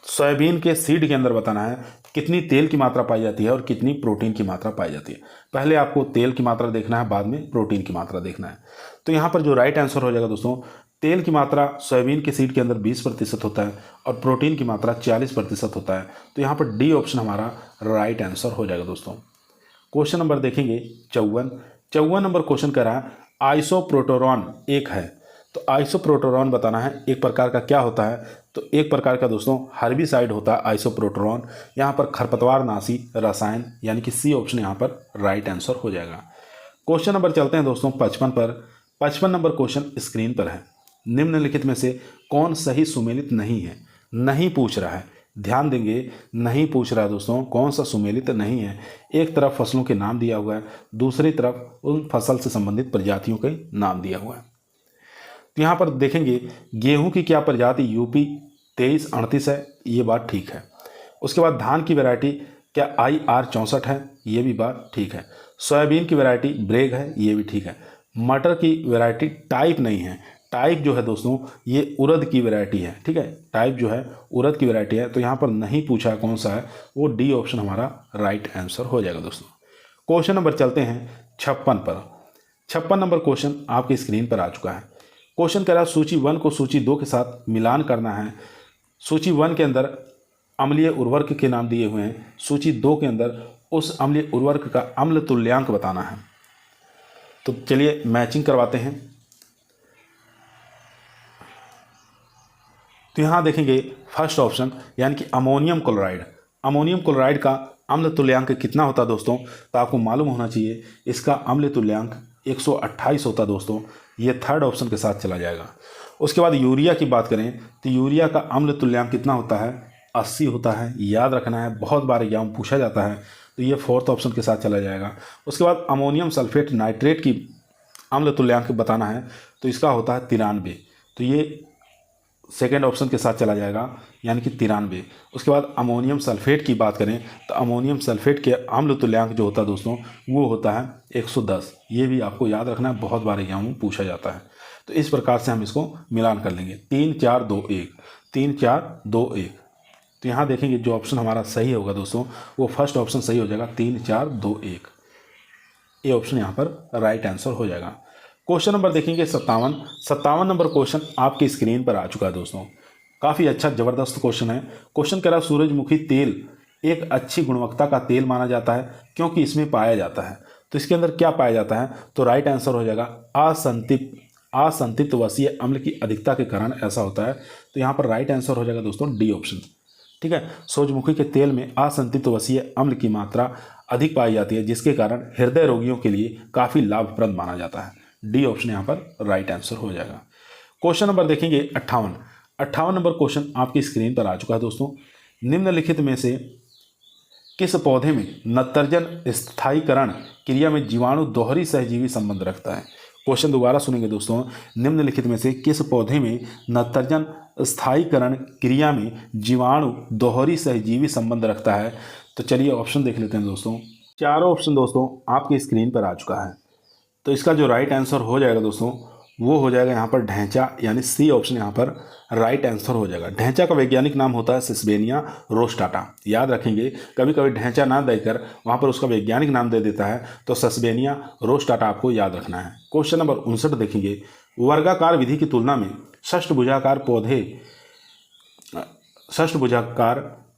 सोयाबीन के सीड के अंदर बताना है कितनी तेल की मात्रा पाई जाती है और कितनी प्रोटीन की मात्रा पाई जाती है। पहले आपको तेल की मात्रा देखना है, बाद में प्रोटीन की मात्रा देखना है। तो यहाँ पर जो राइट आंसर हो जाएगा दोस्तों तेल की मात्रा सोयाबीन के सीड के अंदर 20% होता है और प्रोटीन की मात्रा 40% होता है। तो यहाँ पर डी ऑप्शन हमारा राइट आंसर हो जाएगा दोस्तों। क्वेश्चन नंबर देखेंगे 54 नंबर क्वेश्चन कह रहा है आइसोप्रोटोरॉन एक है। तो आइसोप्रोटोरॉन बताना है एक प्रकार का क्या होता है। तो एक प्रकार का दोस्तों हर्बिसाइड होता है आइसोप्रोटोरॉन। यहाँ पर खरपतवारनाशी रसायन, यानी कि सी ऑप्शन यहाँ पर राइट आंसर हो जाएगा। क्वेश्चन नंबर चलते हैं दोस्तों 55 पर। 55 नंबर क्वेश्चन स्क्रीन पर है। निम्नलिखित में से कौन सही सुमेलित नहीं है? नहीं पूछ रहा है, ध्यान देंगे, नहीं पूछ रहा है दोस्तों, कौन सा सुमेलित नहीं है। एक तरफ फसलों के नाम दिया हुआ है, दूसरी तरफ उन फसल से संबंधित प्रजातियों के नाम दिया हुआ है। तो यहाँ पर देखेंगे गेहूं की क्या प्रजाति यूपी 2338 है, ये बात ठीक है। उसके बाद धान की वैरायटी क्या IR 64 है, ये भी बात ठीक है। सोयाबीन की वैरायटी ब्रेग है, ये भी ठीक है। मटर की वैरायटी टाइप नहीं है, टाइप जो है दोस्तों ये उड़द की वैरायटी है, ठीक है, टाइप जो है उड़द की वैरायटी है। तो यहाँ पर नहीं पूछा है कौन सा है, वो डी ऑप्शन हमारा राइट आंसर हो जाएगा दोस्तों। क्वेश्चन नंबर चलते हैं 56 पर। 56 नंबर क्वेश्चन आपकी स्क्रीन पर आ चुका है। क्वेश्चन कह रहा है सूची 1 को सूची 2 के साथ मिलान करना है। सूची 1 के अंदर अम्लीय उर्वरक के नाम दिए हुए हैं, सूची 2 के अंदर उस अम्लीय उर्वरक का अम्ल तुल्यांक बताना है। तो चलिए मैचिंग करवाते हैं। तो यहाँ देखेंगे फर्स्ट ऑप्शन यानी कि अमोनियम क्लोराइड। अमोनियम क्लोराइड का अम्ल तुल्यांक कितना होता है दोस्तों? तो आपको मालूम होना चाहिए इसका अम्ल तुल्यांक 128 होता है दोस्तों। ये थर्ड ऑप्शन के साथ चला जाएगा। उसके बाद यूरिया की बात करें तो यूरिया का अम्ल तुल्यांक कितना होता है? 80 होता है, याद रखना है, बहुत बार एग्जाम पूछा जाता है। तो ये फोर्थ ऑप्शन के साथ चला जाएगा। उसके बाद अमोनियम सल्फेट नाइट्रेट की अम्ल तुल्यांक बताना है, तो इसका होता है 93। तो ये सेकेंड ऑप्शन के साथ चला जाएगा, यानी कि 93। उसके बाद अमोनियम सल्फेट की बात करें तो अमोनियम सल्फेट के अम्ल तुल्यांक जो होता है दोस्तों वो होता है 110। ये भी आपको याद रखना है, बहुत बार एग्जाम में पूछा जाता है। तो इस प्रकार से हम इसको मिलान कर लेंगे 3 4 2 1, 3 4 2 1। तो यहाँ देखेंगे जो ऑप्शन हमारा सही होगा दोस्तों वो फर्स्ट ऑप्शन सही हो जाएगा, 3 4 2 1। ये ऑप्शन यहाँ पर राइट आंसर हो जाएगा। क्वेश्चन नंबर देखेंगे 57 नंबर क्वेश्चन आपकी स्क्रीन पर आ चुका है दोस्तों। काफ़ी अच्छा ज़बरदस्त क्वेश्चन है। क्वेश्चन कह रहा है सूरजमुखी तेल एक अच्छी गुणवत्ता का तेल माना जाता है क्योंकि इसमें पाया जाता है। तो इसके अंदर क्या पाया जाता है? तो राइट आंसर हो जाएगा असंतृप्त वसीय अम्ल की अधिकता के कारण ऐसा होता है। तो यहाँ पर राइट आंसर हो जाएगा दोस्तों डी ऑप्शन, ठीक है। सूरजमुखी के तेल में असंतृप्त वसीय अम्ल की मात्रा अधिक पाई जाती है जिसके कारण हृदय रोगियों के लिए काफ़ी लाभप्रद माना जाता है। डी ऑप्शन यहाँ पर राइट आंसर हो जाएगा। क्वेश्चन नंबर देखेंगे 58 नंबर क्वेश्चन आपकी स्क्रीन पर आ चुका है दोस्तों। निम्नलिखित में से किस पौधे में नत्रजन स्थायीकरण क्रिया में जीवाणु दोहरी सहजीवी संबंध रखता है? क्वेश्चन दोबारा सुनेंगे दोस्तों। निम्नलिखित में से किस पौधे में नत्रजन स्थायीकरण क्रिया में जीवाणु दोहरी सहजीवी संबंध रखता है? तो चलिए ऑप्शन देख लेते हैं दोस्तों। चारों ऑप्शन दोस्तों आपकी स्क्रीन पर आ चुका है। तो इसका जो राइट आंसर हो जाएगा दोस्तों वो हो जाएगा यहाँ पर ढैंचा, यानी सी ऑप्शन यहाँ पर राइट आंसर हो जाएगा। ढैंचा का वैज्ञानिक नाम होता है सिसबेनिया रोस्टाटा। याद रखेंगे, कभी कभी ढैंचा ना देकर वहाँ पर उसका वैज्ञानिक नाम दे देता है, तो सिसबेनिया रोस्टाटा आपको याद रखना है। क्वेश्चन नंबर 59 देखेंगे। वर्गाकार विधि की तुलना में षष्ठभुजाकार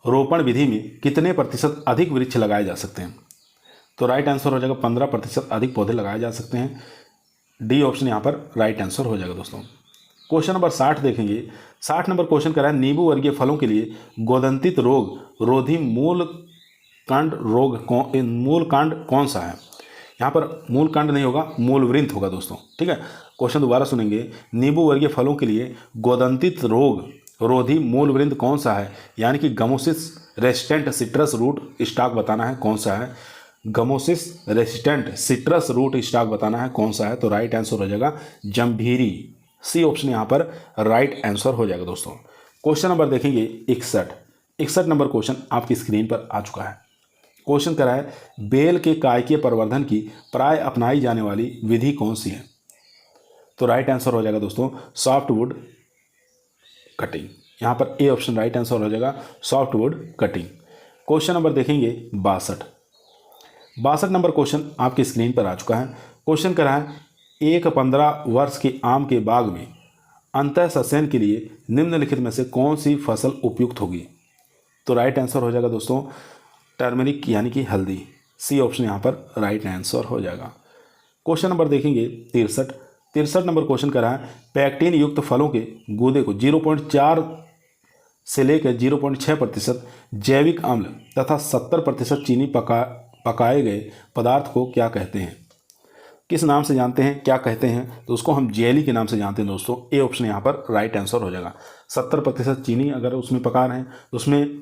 रोपण विधि में कितने प्रतिशत अधिक वृक्ष लगाए जा सकते हैं? तो राइट आंसर हो जाएगा 15% अधिक पौधे लगाए जा सकते हैं। डी ऑप्शन यहाँ पर राइट आंसर हो जाएगा दोस्तों। क्वेश्चन नंबर 60 देखेंगे। 60 नंबर क्वेश्चन कर रहा है नींबू वर्गीय फलों के लिए गोदंतित रोग रोधी मूल कांड कौन सा है? यहाँ पर मूल कांड नहीं होगा, मूल वृंत होगा दोस्तों, ठीक है। क्वेश्चन दोबारा सुनेंगे। नींबू वर्गीय फलों के लिए गोदंतित रोग रोधी मूल वृंत कौन सा है? यानी कि gummosis resistant citrus root stock बताना है कौन सा है। Gummosis resistant citrus root stock बताना है कौन सा है। तो राइट आंसर हो जाएगा जम्भीरी। सी ऑप्शन यहाँ पर राइट आंसर हो जाएगा दोस्तों। क्वेश्चन नंबर देखेंगे 61 नंबर क्वेश्चन आपकी स्क्रीन पर आ चुका है। क्वेश्चन करा है बेल के कायकीय प्रवर्धन की प्राय अपनाई जाने वाली विधि कौन सी है? तो राइट आंसर हो जाएगा दोस्तों सॉफ्टवुड कटिंग। यहाँ पर ए ऑप्शन राइट आंसर हो जाएगा सॉफ्टवुड कटिंग। क्वेश्चन नंबर देखेंगे 62 नंबर क्वेश्चन आपकी स्क्रीन पर आ चुका है। क्वेश्चन करा है एक 15 वर्ष के आम के बाग में अंतःसस्यन के लिए निम्नलिखित में से कौन सी फसल उपयुक्त होगी? तो राइट आंसर हो जाएगा दोस्तों टर्मरिक, यानी कि हल्दी। सी ऑप्शन यहाँ पर राइट आंसर हो जाएगा। क्वेश्चन नंबर देखेंगे 63 नंबर क्वेश्चन करा है पैक्टिन युक्त फलों के गूदे को 0.4 से लेकर 0.6% जैविक अम्ल तथा 70% चीनी पकाए गए पदार्थ को क्या कहते हैं? किस नाम से जानते हैं, क्या कहते हैं? तो उसको हम जेली के नाम से जानते हैं दोस्तों। ए ऑप्शन यहाँ पर राइट आंसर हो जाएगा। 70% चीनी अगर उसमें पका रहे हैं तो उसमें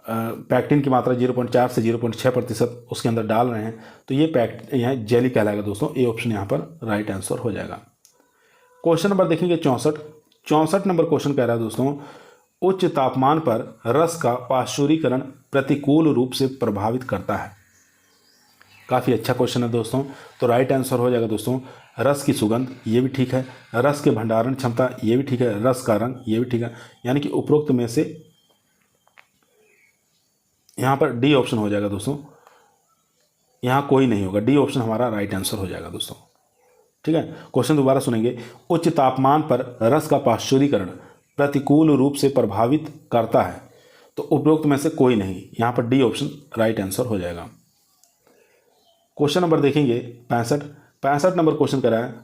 पैक्टिन की मात्रा 0.4 से 0.6% उसके अंदर डाल रहे हैं तो ये यहाँ जेली कहलाएगा दोस्तों। ए ऑप्शन यहाँ पर राइट आंसर हो जाएगा। क्वेश्चन नंबर देखेंगे 64 नंबर क्वेश्चन कह रहा है दोस्तों, उच्च तापमान पर रस का पाश्चुरीकरण प्रतिकूल रूप से प्रभावित करता है। काफ़ी अच्छा क्वेश्चन है दोस्तों। तो राइट आंसर हो जाएगा दोस्तों रस की सुगंध, ये भी ठीक है। रस के भंडारण क्षमता, ये भी ठीक है। रस का रंग, ये भी ठीक है। यानी कि उपरोक्त में से यहाँ पर डी ऑप्शन हो जाएगा दोस्तों। यहाँ कोई नहीं होगा, डी ऑप्शन हमारा राइट आंसर हो जाएगा दोस्तों। ठीक है, क्वेश्चन दोबारा सुनेंगे। उच्च तापमान पर रस का पाश्चुरीकरण प्रतिकूल रूप से प्रभावित करता है, तो उपरोक्त में से कोई नहीं, यहाँ पर डी ऑप्शन राइट आंसर हो जाएगा। क्वेश्चन नंबर देखेंगे 65 नंबर क्वेश्चन कर रहा है,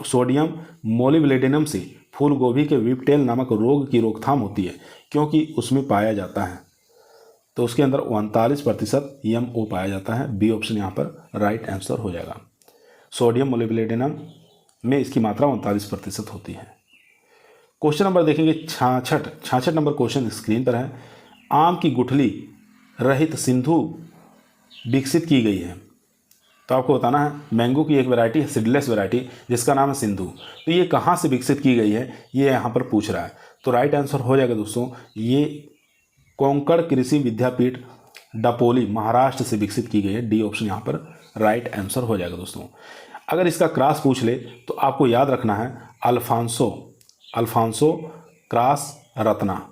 सोडियम मोलिब्डेनम से फूल गोभी के विपटेल नामक रोग की रोकथाम होती है क्योंकि उसमें पाया जाता है। तो उसके अंदर 39% MO पाया जाता है। बी ऑप्शन यहाँ पर राइट आंसर हो जाएगा। सोडियम मोलिब्डेनम में इसकी मात्रा 39% होती है। क्वेश्चन नंबर देखेंगे 66 नंबर क्वेश्चन स्क्रीन पर है। आम की गुठली रहित सिंधु विकसित की गई है। तो आपको बताना है, मैंगो की एक वैरायटी है, सीडलेस वैरायटी, जिसका नाम है सिंधु। तो ये कहाँ से विकसित की गई है, ये यहाँ पर पूछ रहा है। तो राइट आंसर हो जाएगा दोस्तों, ये कोंकण कृषि विद्यापीठ डपोली महाराष्ट्र से विकसित की गई है। डी ऑप्शन यहाँ पर राइट आंसर हो जाएगा दोस्तों। अगर इसका क्रॉस पूछ ले तो आपको याद रखना है अल्फांसो क्रॉस रत्ना,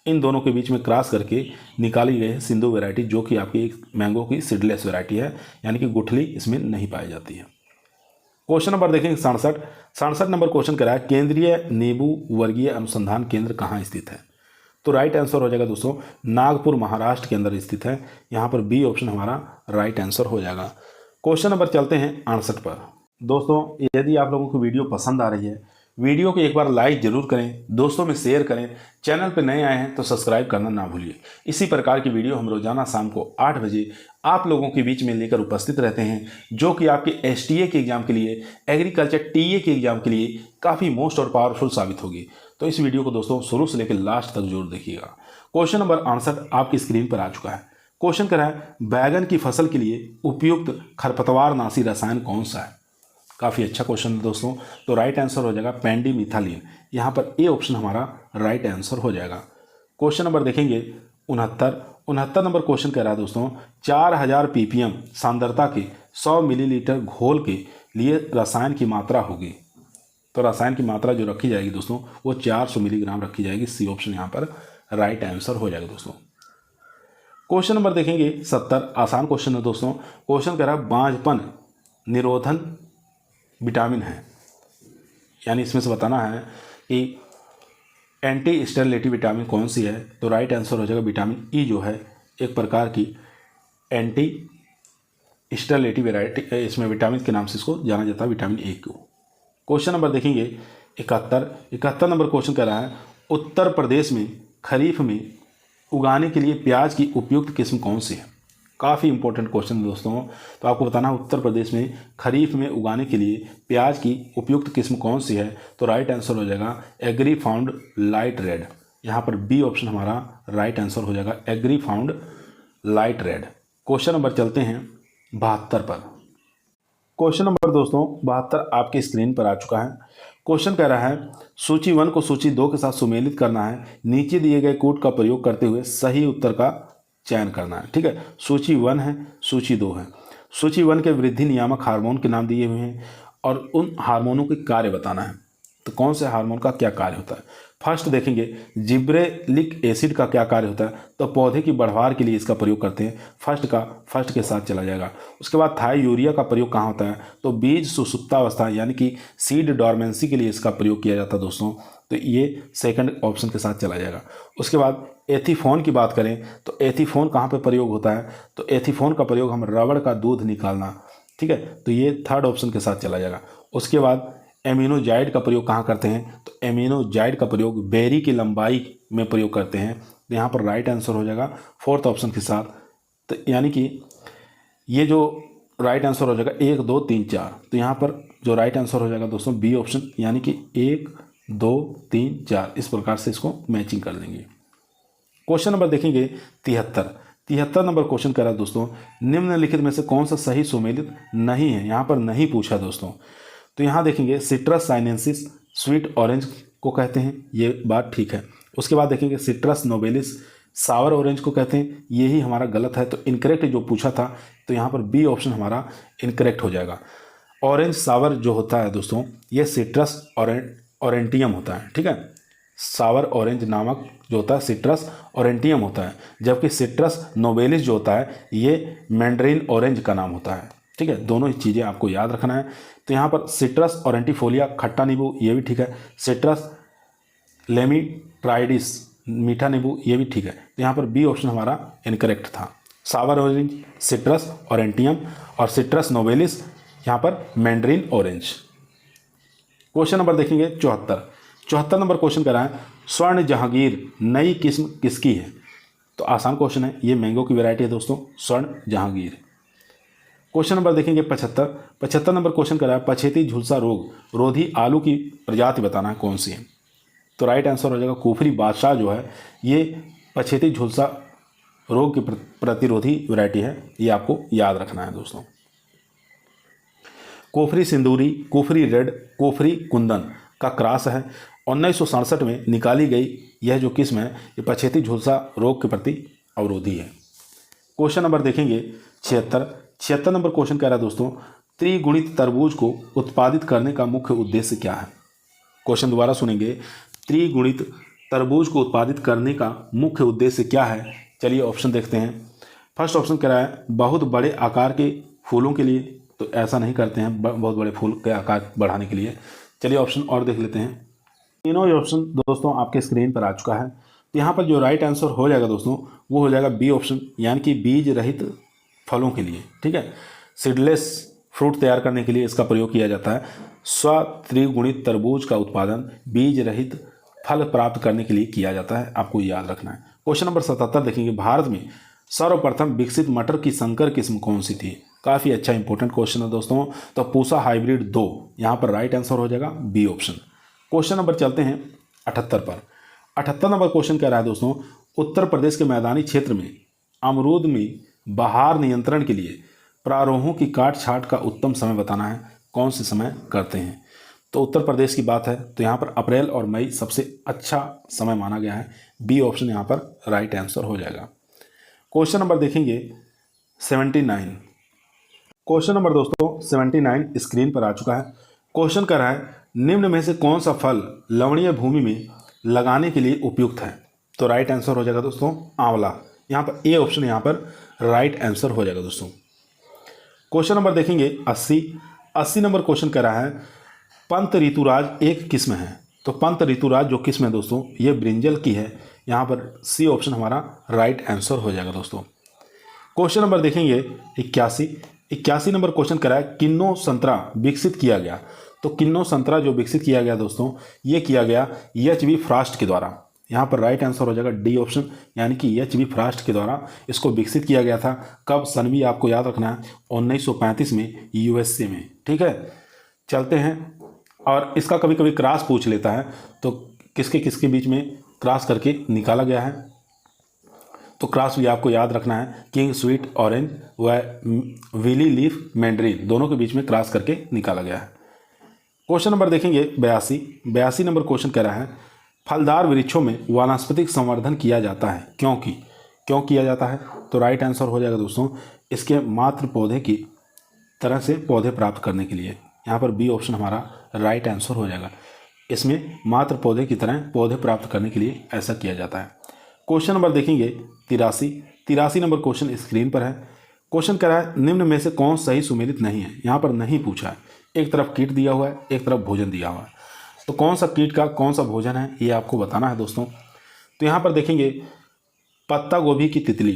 इन दोनों के बीच में क्रॉस करके निकाली गई है सिंधु वैरायटी, जो कि आपकी एक मैंगो की सीडलेस वैरायटी है, यानी कि गुठली इसमें नहीं पाई जाती है। क्वेश्चन नंबर देखेंगे 67 नंबर क्वेश्चन करा है, केंद्रीय नींबू वर्गीय अनुसंधान केंद्र कहाँ स्थित है? तो राइट आंसर हो जाएगा दोस्तों नागपुर महाराष्ट्र के अंदर स्थित है। यहाँ पर बी ऑप्शन हमारा राइट आंसर हो जाएगा। क्वेश्चन नंबर चलते हैं 68 पर। दोस्तों यदि आप लोगों को वीडियो पसंद आ रही है, वीडियो को एक बार लाइक जरूर करें, दोस्तों में शेयर करें, चैनल पर नए आए हैं तो सब्सक्राइब करना ना भूलिए। इसी प्रकार की वीडियो हम रोजाना शाम को 8 बजे आप लोगों के बीच में लेकर उपस्थित रहते हैं, जो कि आपके STA के एग्जाम के लिए, एग्रीकल्चर TA के एग्जाम के लिए काफ़ी मोस्ट और पावरफुल साबित होगी। तो इस वीडियो को दोस्तों शुरू से लेकर लास्ट तक जरूर देखिएगा। क्वेश्चन नंबर 68 आपकी स्क्रीन पर आ चुका है। क्वेश्चन करा है, बैगन की फसल के लिए उपयुक्त खरपतवारनाशी रसायन कौन सा है? काफ़ी अच्छा क्वेश्चन है दोस्तों। तो राइट आंसर हो जाएगा पेंडिमिथालिन। यहाँ पर ए ऑप्शन हमारा राइट आंसर हो जाएगा। क्वेश्चन नंबर देखेंगे 69 नंबर क्वेश्चन कह रहा है दोस्तों, 4000 ppm सांद्रता के 100 मिलीलीटर घोल के लिए रसायन की मात्रा होगी। तो रसायन की मात्रा जो रखी जाएगी दोस्तों वो 400 मिलीग्राम रखी जाएगी। सी ऑप्शन यहाँ पर राइट आंसर हो जाएगा दोस्तों। क्वेश्चन नंबर देखेंगे 70, आसान क्वेश्चन है दोस्तों। क्वेश्चन कह रहा है, बांझपन निरोधन विटामिन है, यानी इसमें से बताना है कि एंटी स्टेरिलिटी विटामिन कौन सी है। तो राइट आंसर हो जाएगा विटामिन ई, जो है एक प्रकार की एंटी स्टेरिलिटी वैरायटी, इसमें विटामिन के नाम से इसको जाना जाता है, विटामिन ए को। क्वेश्चन नंबर देखेंगे 71 नंबर क्वेश्चन कह रहा है, उत्तर प्रदेश में खरीफ में उगाने के लिए प्याज की उपयुक्त किस्म कौन सी है? काफ़ी इंपॉर्टेंट क्वेश्चन है दोस्तों। तो आपको बताना है उत्तर प्रदेश में खरीफ में उगाने के लिए प्याज की उपयुक्त किस्म कौन सी है। तो राइट आंसर हो जाएगा एग्री फाउंड लाइट रेड। यहाँ पर बी ऑप्शन हमारा राइट आंसर हो जाएगा, Agrifound light red. Question number चलते हैं 72 पर। क्वेश्चन नंबर दोस्तों 72 आपकी स्क्रीन पर आ चुका है। क्वेश्चन कह रहा है, सूची 1 को सूची 2 के साथ सुमेलित करना है, नीचे दिए गए कोड का प्रयोग करते हुए सही उत्तर का चयन करना है। ठीक है, सूची 1 है, सूची 2 है। सूची 1 के वृद्धि नियामक हार्मोन के नाम दिए हुए हैं और उन हार्मोनों के कार्य बताना है। तो कौन से हार्मोन का क्या कार्य होता है? फर्स्ट देखेंगे जिब्रेलिक एसिड का क्या कार्य होता है। तो पौधे की बढ़वार के लिए इसका प्रयोग करते हैं, फर्स्ट के साथ चला जाएगा। उसके बाद थाईयूरिया का प्रयोग कहाँ होता है? तो बीज सुसुप्तावस्था यानी कि सीड डॉर्मेंसी के लिए इसका प्रयोग किया जाता है दोस्तों। तो ये सेकंड ऑप्शन के साथ चला जाएगा। उसके बाद एथीफोन की बात करें तो एथीफोन कहाँ पे प्रयोग होता है? तो एथीफोन का प्रयोग हम रबड़ का दूध निकालना, ठीक है, तो ये थर्ड ऑप्शन के साथ चला जाएगा। उसके बाद एमिनोजाइड का प्रयोग कहाँ करते हैं? तो एमिनोजाइड का प्रयोग बेरी की लंबाई में प्रयोग करते हैं। तो यहाँ पर राइट आंसर हो जाएगा फोर्थ ऑप्शन के साथ। तो यानी कि ये जो राइट आंसर हो जाएगा 1 2 3 4। तो यहाँ पर जो राइट आंसर हो जाएगा दोस्तों बी ऑप्शन, यानी कि 1 2 3 4। इस प्रकार से इसको मैचिंग कर देंगे। क्वेश्चन नंबर देखेंगे 73 नंबर क्वेश्चन कर रहा है दोस्तों, निम्नलिखित में से कौन सा सही सुमेलित नहीं है? यहाँ पर नहीं पूछा दोस्तों। तो यहाँ देखेंगे सिट्रस साइनेंसिस स्वीट ऑरेंज को कहते हैं, ये बात ठीक है। उसके बाद देखेंगे सिट्रस नोबेलिस सावर ऑरेंज को कहते हैं, यही हमारा गलत है। तो इनकरेक्ट जो पूछा था, तो यहाँ पर बी ऑप्शन हमारा इनकरेक्ट हो जाएगा। ऑरेंज सावर जो होता है दोस्तों, ये सिट्रस ऑरेंटियम होता है, ठीक है। सावर ऑरेंज नामक जो होता है सिट्रस ऑरेंटियम होता है, जबकि सिट्रस नोबेलिस जो होता है ये मैंड्रिन ऑरेंज का नाम होता है, ठीक है। दोनों ही चीज़ें आपको याद रखना है। तो यहाँ पर सिट्रस ऑरेंटिफोलिया खट्टा नींबू, ये भी ठीक है। सिट्रस लेमीट्राइडिस मीठा नींबू, ये भी ठीक है। तो यहाँ पर बी ऑप्शन हमारा इनकरेक्ट था। सावर ऑरेंज सिट्रस ऑरेंटियम और सिट्रस नोबेलिस यहाँ पर मैंड्रिन ऑरेंज। क्वेश्चन नंबर देखेंगे 74 नंबर क्वेश्चन कर रहा है, स्वर्ण जहांगीर नई किस्म किसकी है? तो आसान क्वेश्चन है, ये मैंगो की वैरायटी है दोस्तों, स्वर्ण जहांगीर। क्वेश्चन नंबर देखेंगे 75 नंबर क्वेश्चन कर रहा है, पछेती झुलसा रोग रोधी आलू की प्रजाति बताना है कौन सी है? तो राइट आंसर हो जाएगा कुफरी बादशाह जो है ये पछेती झुलसा रोग की प्रतिरोधी वैरायटी है, ये आपको याद रखना है दोस्तों। कोफरी सिंदूरी, कोफरी रेड, कोफरी कुंदन का क्रॉस है। 1967 में निकाली गई यह जो किस्म है ये पछेती झुलसा रोग के प्रति अवरोधी है। क्वेश्चन नंबर देखेंगे 76 नंबर क्वेश्चन कह रहा है दोस्तों, त्रिगुणित तरबूज को उत्पादित करने का मुख्य उद्देश्य क्या है? क्वेश्चन दोबारा सुनेंगे, त्रिगुणित तरबूज को उत्पादित करने का मुख्य उद्देश्य क्या है? चलिए ऑप्शन देखते हैं। फर्स्ट ऑप्शन कह रहा है बहुत बड़े आकार के फूलों के लिए, तो ऐसा नहीं करते हैं बहुत बड़े फूल के आकार बढ़ाने के लिए। चलिए ऑप्शन और देख लेते हैं। तीनों ही ऑप्शन दोस्तों आपके स्क्रीन पर आ चुका है। तो यहाँ पर जो राइट आंसर हो जाएगा दोस्तों वो हो जाएगा बी ऑप्शन, यानी कि बीज रहित फलों के लिए, ठीक है। सीडलेस फ्रूट तैयार करने के लिए इसका प्रयोग किया जाता है। त्रिगुणित तरबूज का उत्पादन बीज रहित फल प्राप्त करने के लिए किया जाता है, आपको याद रखना है। क्वेश्चन नंबर 77 देखेंगे, भारत में सर्वप्रथम विकसित मटर की संकर किस्म कौन सी थी? काफ़ी अच्छा इंपॉर्टेंट क्वेश्चन है दोस्तों। तो पूसा हाइब्रिड 2 यहाँ पर राइट आंसर हो जाएगा बी ऑप्शन। क्वेश्चन नंबर चलते हैं 78 पर। 78 नंबर क्वेश्चन कह रहा है दोस्तों, उत्तर प्रदेश के मैदानी क्षेत्र में अमरूद में बहार नियंत्रण के लिए प्रारोहों की काट छाट का उत्तम समय बताना है, कौन से समय करते हैं? तो उत्तर प्रदेश की बात है तो यहाँ पर अप्रैल और मई सबसे अच्छा समय माना गया है, बी ऑप्शन यहाँ पर राइट आंसर हो जाएगा। क्वेश्चन नंबर देखेंगे 79। क्वेश्चन नंबर दोस्तों 79 स्क्रीन पर आ चुका है। क्वेश्चन कर रहा है, निम्न में से कौन सा फल लवणीय भूमि में लगाने के लिए उपयुक्त है? तो राइट आंसर हो जाएगा दोस्तों आंवला, यहाँ पर ए ऑप्शन यहाँ पर राइट आंसर हो जाएगा दोस्तों। क्वेश्चन नंबर देखेंगे 80 नंबर क्वेश्चन कर रहा है, पंत ऋतुराज एक किस्म है। तो पंत ऋतुराज जो किस्म है दोस्तों ये ब्रिंजल की है, यहाँ पर सी ऑप्शन हमारा राइट आंसर हो जाएगा दोस्तों। क्वेश्चन नंबर देखेंगे 81 नंबर क्वेश्चन करा है, किन्नो संतरा विकसित किया गया। तो किन्नो संतरा जो विकसित किया गया दोस्तों ये किया गया एच.बी. फ्रॉस्ट के द्वारा, यहाँ पर राइट आंसर हो जाएगा डी ऑप्शन, यानी कि एच.बी. फ्रॉस्ट के द्वारा इसको विकसित किया गया था। कब? सन भी आपको याद रखना है 1935 में यूएसए में, ठीक है। चलते हैं, और इसका कभी कभी क्रॉस पूछ लेता है, तो किसके किसके बीच में क्रॉस करके निकाला गया है, तो क्रॉस भी आपको याद रखना है, किंग स्वीट ऑरेंज व विली लीफ मैंड्रिन दोनों के बीच में क्रॉस करके निकाला गया है। क्वेश्चन नंबर देखेंगे 82 नंबर क्वेश्चन कह रहा है, फलदार वृक्षों में वानस्पतिक संवर्धन किया जाता है, क्यों किया जाता है? तो राइट आंसर हो जाएगा दोस्तों इसके मात्र पौधे की तरह से पौधे प्राप्त करने के लिए, यहाँ पर बी ऑप्शन हमारा राइट आंसर हो जाएगा। इसमें मात्र पौधे की तरह पौधे प्राप्त करने के लिए ऐसा किया जाता है। क्वेश्चन नंबर देखेंगे 83 नंबर क्वेश्चन स्क्रीन पर है। क्वेश्चन कह रहा है, निम्न में से कौन सही सुमेलित नहीं है? यहाँ पर नहीं पूछा है, एक तरफ कीट दिया हुआ है, एक तरफ भोजन दिया हुआ है, तो कौन सा कीट का कौन सा भोजन है ये आपको बताना है दोस्तों। तो यहाँ पर देखेंगे पत्ता गोभी की तितली,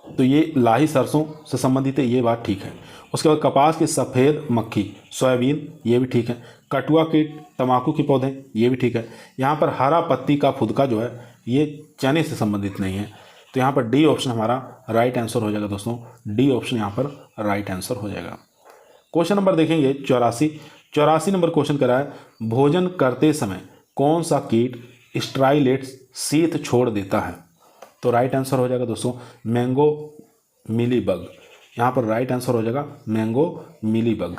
तो ये लाही सरसों से संबंधित है, ये बात ठीक है। उसके बाद कपास की सफ़ेद मक्खी सोयाबीन, ये भी ठीक है। कटुआ कीट, तंबाकू के पौधे, ये भी ठीक है। यहाँ पर हरा पत्ती का फुदका जो है ये चने से संबंधित नहीं है, तो यहाँ पर डी ऑप्शन हमारा राइट आंसर हो जाएगा दोस्तों। डी ऑप्शन यहाँ पर राइट आंसर हो जाएगा। क्वेश्चन नंबर देखेंगे 84 नंबर क्वेश्चन करा है, भोजन करते समय कौन सा कीट स्ट्राइलेट्स शीत छोड़ देता है? तो राइट आंसर हो जाएगा दोस्तों मैंगो मिलीबग। यहाँ पर राइट आंसर हो जाएगा मैंगो मिलीबग।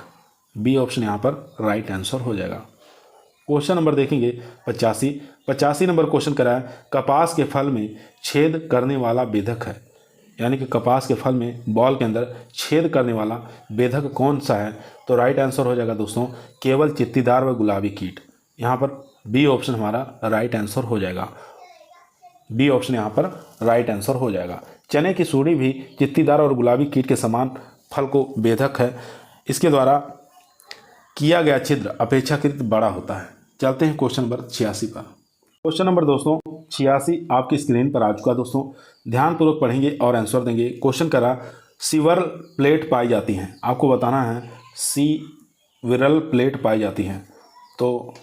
बी ऑप्शन यहाँ पर राइट आंसर हो जाएगा। क्वेश्चन नंबर देखेंगे 85 नंबर क्वेश्चन करा है, कपास के फल में छेद करने वाला बेधक है, यानी कि कपास के फल में बॉल के अंदर छेद करने वाला बेधक कौन सा है? तो राइट आंसर हो जाएगा दोस्तों केवल चित्तीदार व गुलाबी कीट। यहाँ पर बी ऑप्शन हमारा राइट आंसर हो जाएगा। बी ऑप्शन यहाँ पर राइट आंसर हो जाएगा। चने की सूढ़ी भी चित्तीदार और गुलाबी कीट के समान फल को बेधक है, इसके द्वारा किया गया छिद्र अपेक्षाकृत बड़ा होता है। चलते हैं क्वेश्चन नंबर 86 पर। क्वेश्चन नंबर दोस्तों 86 आपकी स्क्रीन पर आ चुका है दोस्तों, ध्यानपूर्वक पढ़ेंगे और आंसर देंगे। क्वेश्चन करा सिवरल प्लेट पाई जाती हैं, आपको बताना है सिवरल प्लेट पाई जाती हैं, तो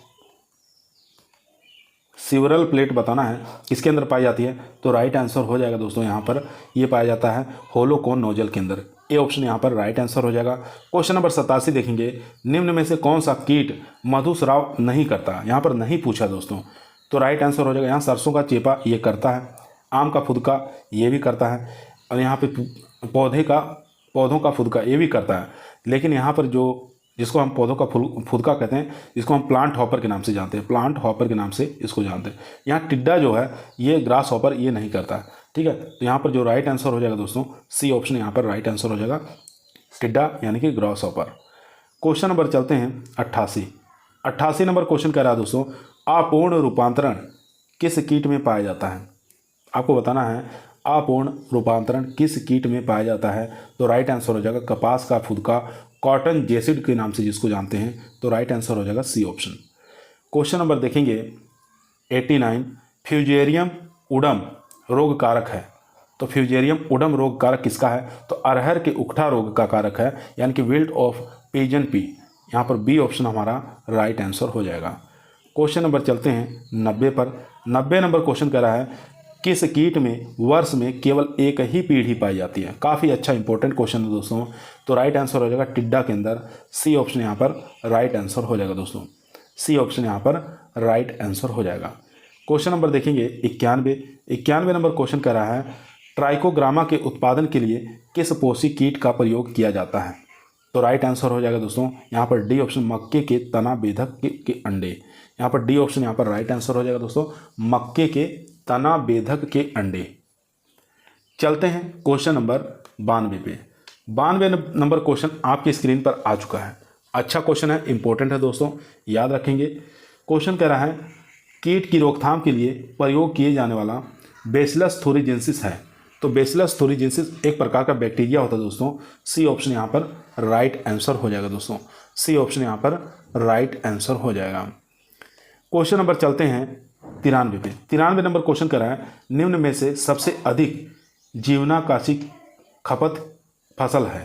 सिवरल प्लेट बताना है किसके अंदर पाई जाती है? तो राइट आंसर हो जाएगा दोस्तों यहाँ पर ये पाया जाता है होलो कोन नोजल के अंदर। ए ऑप्शन यहाँ पर राइट आंसर हो जाएगा। क्वेश्चन नंबर 87 देखेंगे, निम्न में से कौन सा कीट मधुस्राव नहीं करता? यहाँ पर नहीं पूछा दोस्तों, तो राइट आंसर हो जाएगा यहाँ सरसों का चेपा ये करता है, आम का फुदका ये भी करता है, और यहाँ पे पौधों का फुदका ये भी करता है। लेकिन यहाँ पर जो जिसको हम पौधों का फुदका कहते हैं, जिसको हम प्लांट हॉपर के नाम से जानते हैं, प्लांट हॉपर के नाम से इसको जानते हैं। यहाँ टिड्डा जो है ये ग्रास हॉपर ये नहीं करता है, ठीक है। तो यहाँ पर जो राइट आंसर हो जाएगा दोस्तों सी ऑप्शन यहाँ पर राइट आंसर हो जाएगा, टिड्डा यानी कि ग्रास हॉपर। क्वेश्चन नंबर चलते हैं 88 नंबर क्वेश्चन कह रहा है दोस्तों, अपूर्ण रूपांतरण किस कीट में पाया जाता है? आपको बताना है अपूर्ण रूपांतरण किस कीट में पाया जाता है? तो राइट आंसर हो जाएगा कपास का फुदका, कॉटन जेसिड के नाम से जिसको जानते हैं, तो राइट आंसर हो जाएगा सी ऑप्शन। क्वेश्चन नंबर देखेंगे 89, फ्यूजेरियम उडम रोग कारक है, तो फ्यूजेरियम उडम रोग कारक किसका है? तो अरहर के उकठा रोग का कारक है, यानी कि विल्ट ऑफ पिजन पी। यहाँ पर बी ऑप्शन हमारा राइट आंसर हो जाएगा। क्वेश्चन नंबर चलते हैं 90 पर। 90 नंबर क्वेश्चन कह रहा है, किस कीट में वर्ष में केवल एक ही पीढ़ी पाई जाती है? काफ़ी अच्छा इंपॉर्टेंट क्वेश्चन है दोस्तों, तो राइट आंसर हो जाएगा टिड्डा के अंदर। सी ऑप्शन यहाँ पर राइट आंसर हो जाएगा दोस्तों। सी ऑप्शन यहाँ पर राइट आंसर हो जाएगा। क्वेश्चन नंबर देखेंगे 91 नंबर क्वेश्चन कह रहा है, ट्राइकोग्रामा के उत्पादन के लिए किस पोषी कीट का प्रयोग किया जाता है? तो राइट आंसर हो जाएगा दोस्तों यहाँ पर डी ऑप्शन, मक्के के तना बेधक के अंडे। यहाँ पर डी ऑप्शन यहाँ पर राइट आंसर हो जाएगा दोस्तों, मक्के के तना बेधक के अंडे। चलते हैं क्वेश्चन नंबर 92 पे। 92 नंबर क्वेश्चन आपकी स्क्रीन पर आ चुका है। अच्छा क्वेश्चन है, इंपॉर्टेंट है दोस्तों, याद रखेंगे। क्वेश्चन कह रहा है, कीट की रोकथाम के लिए प्रयोग किए जाने वाला बेसिलस थुरिजेंसिस है, तो बेसिलस थुरिजेंसिस एक प्रकार का बैक्टीरिया होता है दोस्तों। सी ऑप्शन यहाँ पर राइट आंसर हो जाएगा दोस्तों। सी ऑप्शन यहाँ पर राइट आंसर हो जाएगा। क्वेश्चन नंबर चलते हैं 93 पे। 93 नंबर क्वेश्चन कर रहा है, निम्न में से सबसे अधिक जीवनाकाशी खपत फसल है?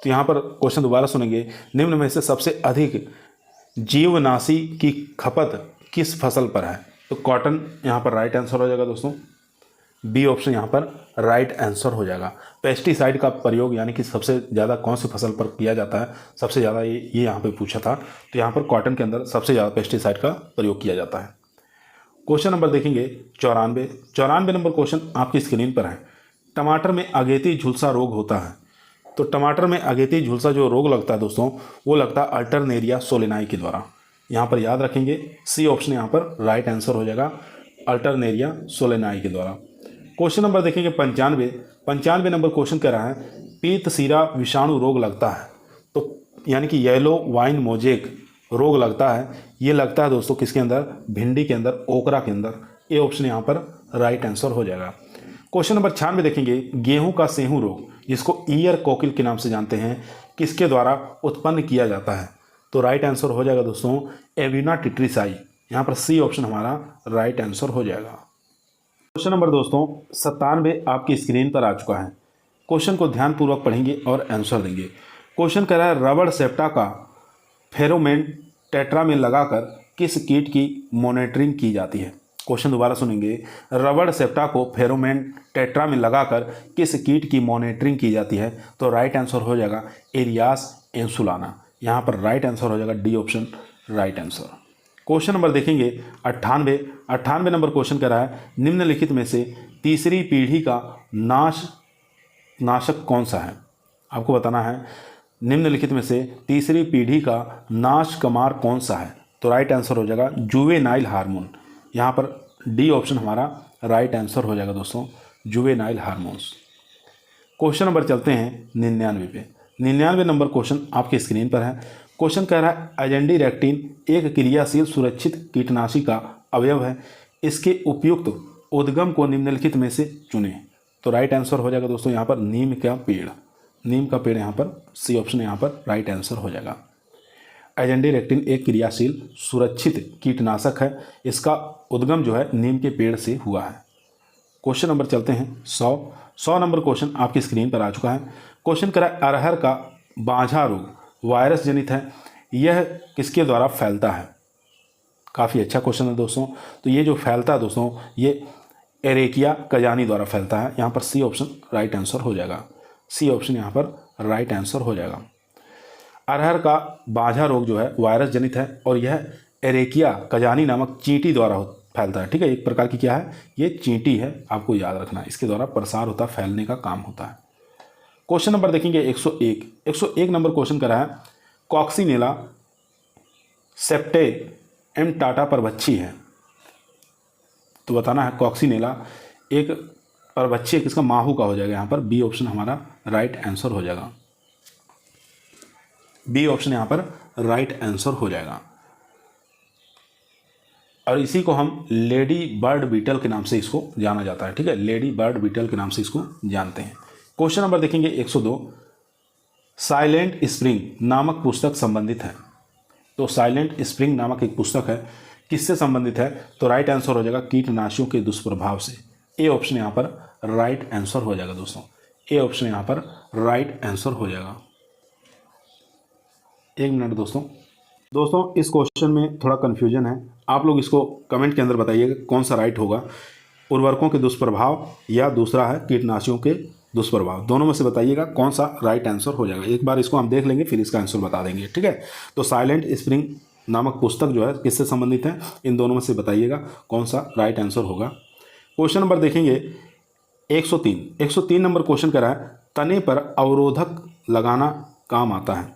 तो यहाँ पर क्वेश्चन दोबारा सुनेंगे, निम्न में से सबसे अधिक जीवनाशी की खपत किस फसल पर है? तो कॉटन यहाँ पर राइट आंसर हो जाएगा दोस्तों। बी ऑप्शन यहाँ पर राइट आंसर हो जाएगा। पेस्टिसाइड का प्रयोग यानी कि सबसे ज़्यादा कौन सी फसल पर किया जाता है, सबसे ज़्यादा ये यहाँ पे पूछा था, तो यहाँ पर कॉटन के अंदर सबसे ज़्यादा पेस्टिसाइड का प्रयोग किया जाता है। क्वेश्चन नंबर देखेंगे 94 नंबर क्वेश्चन आपकी स्क्रीन पर है। टमाटर में अगेती झुलसा रोग होता है, तो टमाटर में अगेती झुलसा जो रोग लगता है दोस्तों वो लगता है अल्टरनेरिया सोलेनाई के द्वारा। यहाँ पर याद रखेंगे सी ऑप्शन यहाँ पर राइट आंसर हो जाएगा, अल्टरनेरिया सोलेनाई के द्वारा। क्वेश्चन नंबर देखेंगे 95 नंबर क्वेश्चन कह रहा है, पीतसीरा विषाणु रोग लगता है, तो यानी कि येलो वाइन मोजेक रोग लगता है, ये लगता है दोस्तों किसके अंदर? भिंडी के अंदर, ओकरा के अंदर। ए ऑप्शन यहाँ पर राइट आंसर हो जाएगा। क्वेश्चन नंबर 96 देखेंगे, गेहूं का सेहू रोग जिसको ईयर कोकिल के नाम से जानते हैं, किसके द्वारा उत्पन्न किया जाता है? तो राइट आंसर हो जाएगा दोस्तों एविना टिट्रिसाई। यहाँ पर सी ऑप्शन हमारा राइट आंसर हो जाएगा। क्वेश्चन नंबर दोस्तों 97 आपकी स्क्रीन पर आ चुका है। क्वेश्चन को ध्यानपूर्वक पढ़ेंगे और आंसर देंगे। क्वेश्चन कह रहा है, रबड़ सेप्टा का फेरोमेन टेट्रामेल लगाकर किस कीट की मॉनिटरिंग की जाती है। क्वेश्चन दोबारा सुनेंगे। रबड़ सेप्टा को फेरोमोन टेट्रामेल लगाकर किस कीट की मॉनिटरिंग की जाती है। तो राइट आंसर हो जाएगा एरियास इंसुलाना। यहाँ पर राइट आंसर हो जाएगा D option right answer. Question number देखेंगे 98 नंबर क्वेश्चन कह रहा है निम्नलिखित में से तीसरी पीढ़ी का नाशक कौन सा है। आपको बताना है निम्नलिखित में से तीसरी पीढ़ी का नाशकमार कौन सा है। तो राइट आंसर हो जाएगा जुवेनाइल हार्मोन। यहाँ पर डी ऑप्शन हमारा राइट आंसर हो जाएगा दोस्तों, जुवेनाइल हार्मोन्स। क्वेश्चन नंबर चलते हैं 99 पे। 99 नंबर क्वेश्चन आपके स्क्रीन पर है। क्वेश्चन कह रहा है एजेंडीरेक्टिन एक क्रियाशील सुरक्षित कीटनाशी का अवयव है, इसके उपयुक्त उद्गम को निम्नलिखित में से चुनें। तो राइट आंसर हो जाएगा दोस्तों यहाँ पर नीम का पेड़। नीम का पेड़ यहाँ पर सी ऑप्शन यहाँ पर राइट आंसर हो जाएगा। एजेंडीरेक्टिन एक क्रियाशील सुरक्षित कीटनाशक है, इसका उद्गम जो है नीम के पेड़ से हुआ है। क्वेश्चन नंबर चलते हैं 100 नंबर क्वेश्चन आपकी स्क्रीन पर आ चुका है। क्वेश्चन करा अरहर का बाझा रोग वायरस जनित है, यह किसके द्वारा फैलता है। काफ़ी अच्छा क्वेश्चन है दोस्तों। तो ये जो फैलता है दोस्तों ये एरेकिया कजानी द्वारा फैलता है। यहाँ पर सी ऑप्शन राइट आंसर हो जाएगा। सी ऑप्शन यहाँ पर राइट आंसर हो जाएगा। अरहर का बाझा रोग जो है वायरस जनित है और यह एरेकिया कजानी नामक चींटी द्वारा फैलता है। ठीक है, एक प्रकार की क्या है, ये चींटी है, आपको याद रखना है, इसके द्वारा प्रसार होता है, फैलने का काम होता है। क्वेश्चन नंबर देखेंगे 101 नंबर क्वेश्चन कर रहा है कॉक्सिनेला सेप्टे एम टाटा परभक्षी है। तो बताना है कॉक्सिनेला एक परभक्षी किसका, माहू का हो जाएगा। यहाँ पर बी ऑप्शन हमारा राइट आंसर हो जाएगा। बी ऑप्शन यहाँ पर राइट आंसर हो जाएगा। और इसी को हम लेडी बर्ड बीटल के नाम से इसको जाना जाता है। ठीक है, लेडी बर्ड बीटल के नाम से इसको जानते हैं। क्वेश्चन नंबर देखेंगे 102 साइलेंट स्प्रिंग नामक पुस्तक संबंधित है। तो साइलेंट स्प्रिंग नामक एक पुस्तक है, किससे संबंधित है। तो राइट आंसर हो जाएगा कीटनाशियों के दुष्प्रभाव से। ए ऑप्शन यहाँ पर राइट आंसर हो जाएगा दोस्तों। ए ऑप्शन यहाँ पर राइट आंसर हो जाएगा। एक मिनट दोस्तों इस क्वेश्चन में थोड़ा कन्फ्यूजन है, आप लोग इसको कमेंट के अंदर बताइएगा कौन सा राइट होगा, उर्वरकों के दुष्प्रभाव या दूसरा है कीटनाशियों के दुष्प्रभाव। दोनों में से बताइएगा कौन सा राइट आंसर हो जाएगा। एक बार इसको हम देख लेंगे फिर इसका आंसर बता देंगे। ठीक है, तो साइलेंट स्प्रिंग नामक पुस्तक जो है किससे संबंधित है, इन दोनों में से बताइएगा कौन सा राइट आंसर होगा। क्वेश्चन नंबर देखेंगे 103 नंबर क्वेश्चन करा है तने पर अवरोधक लगाना काम आता है।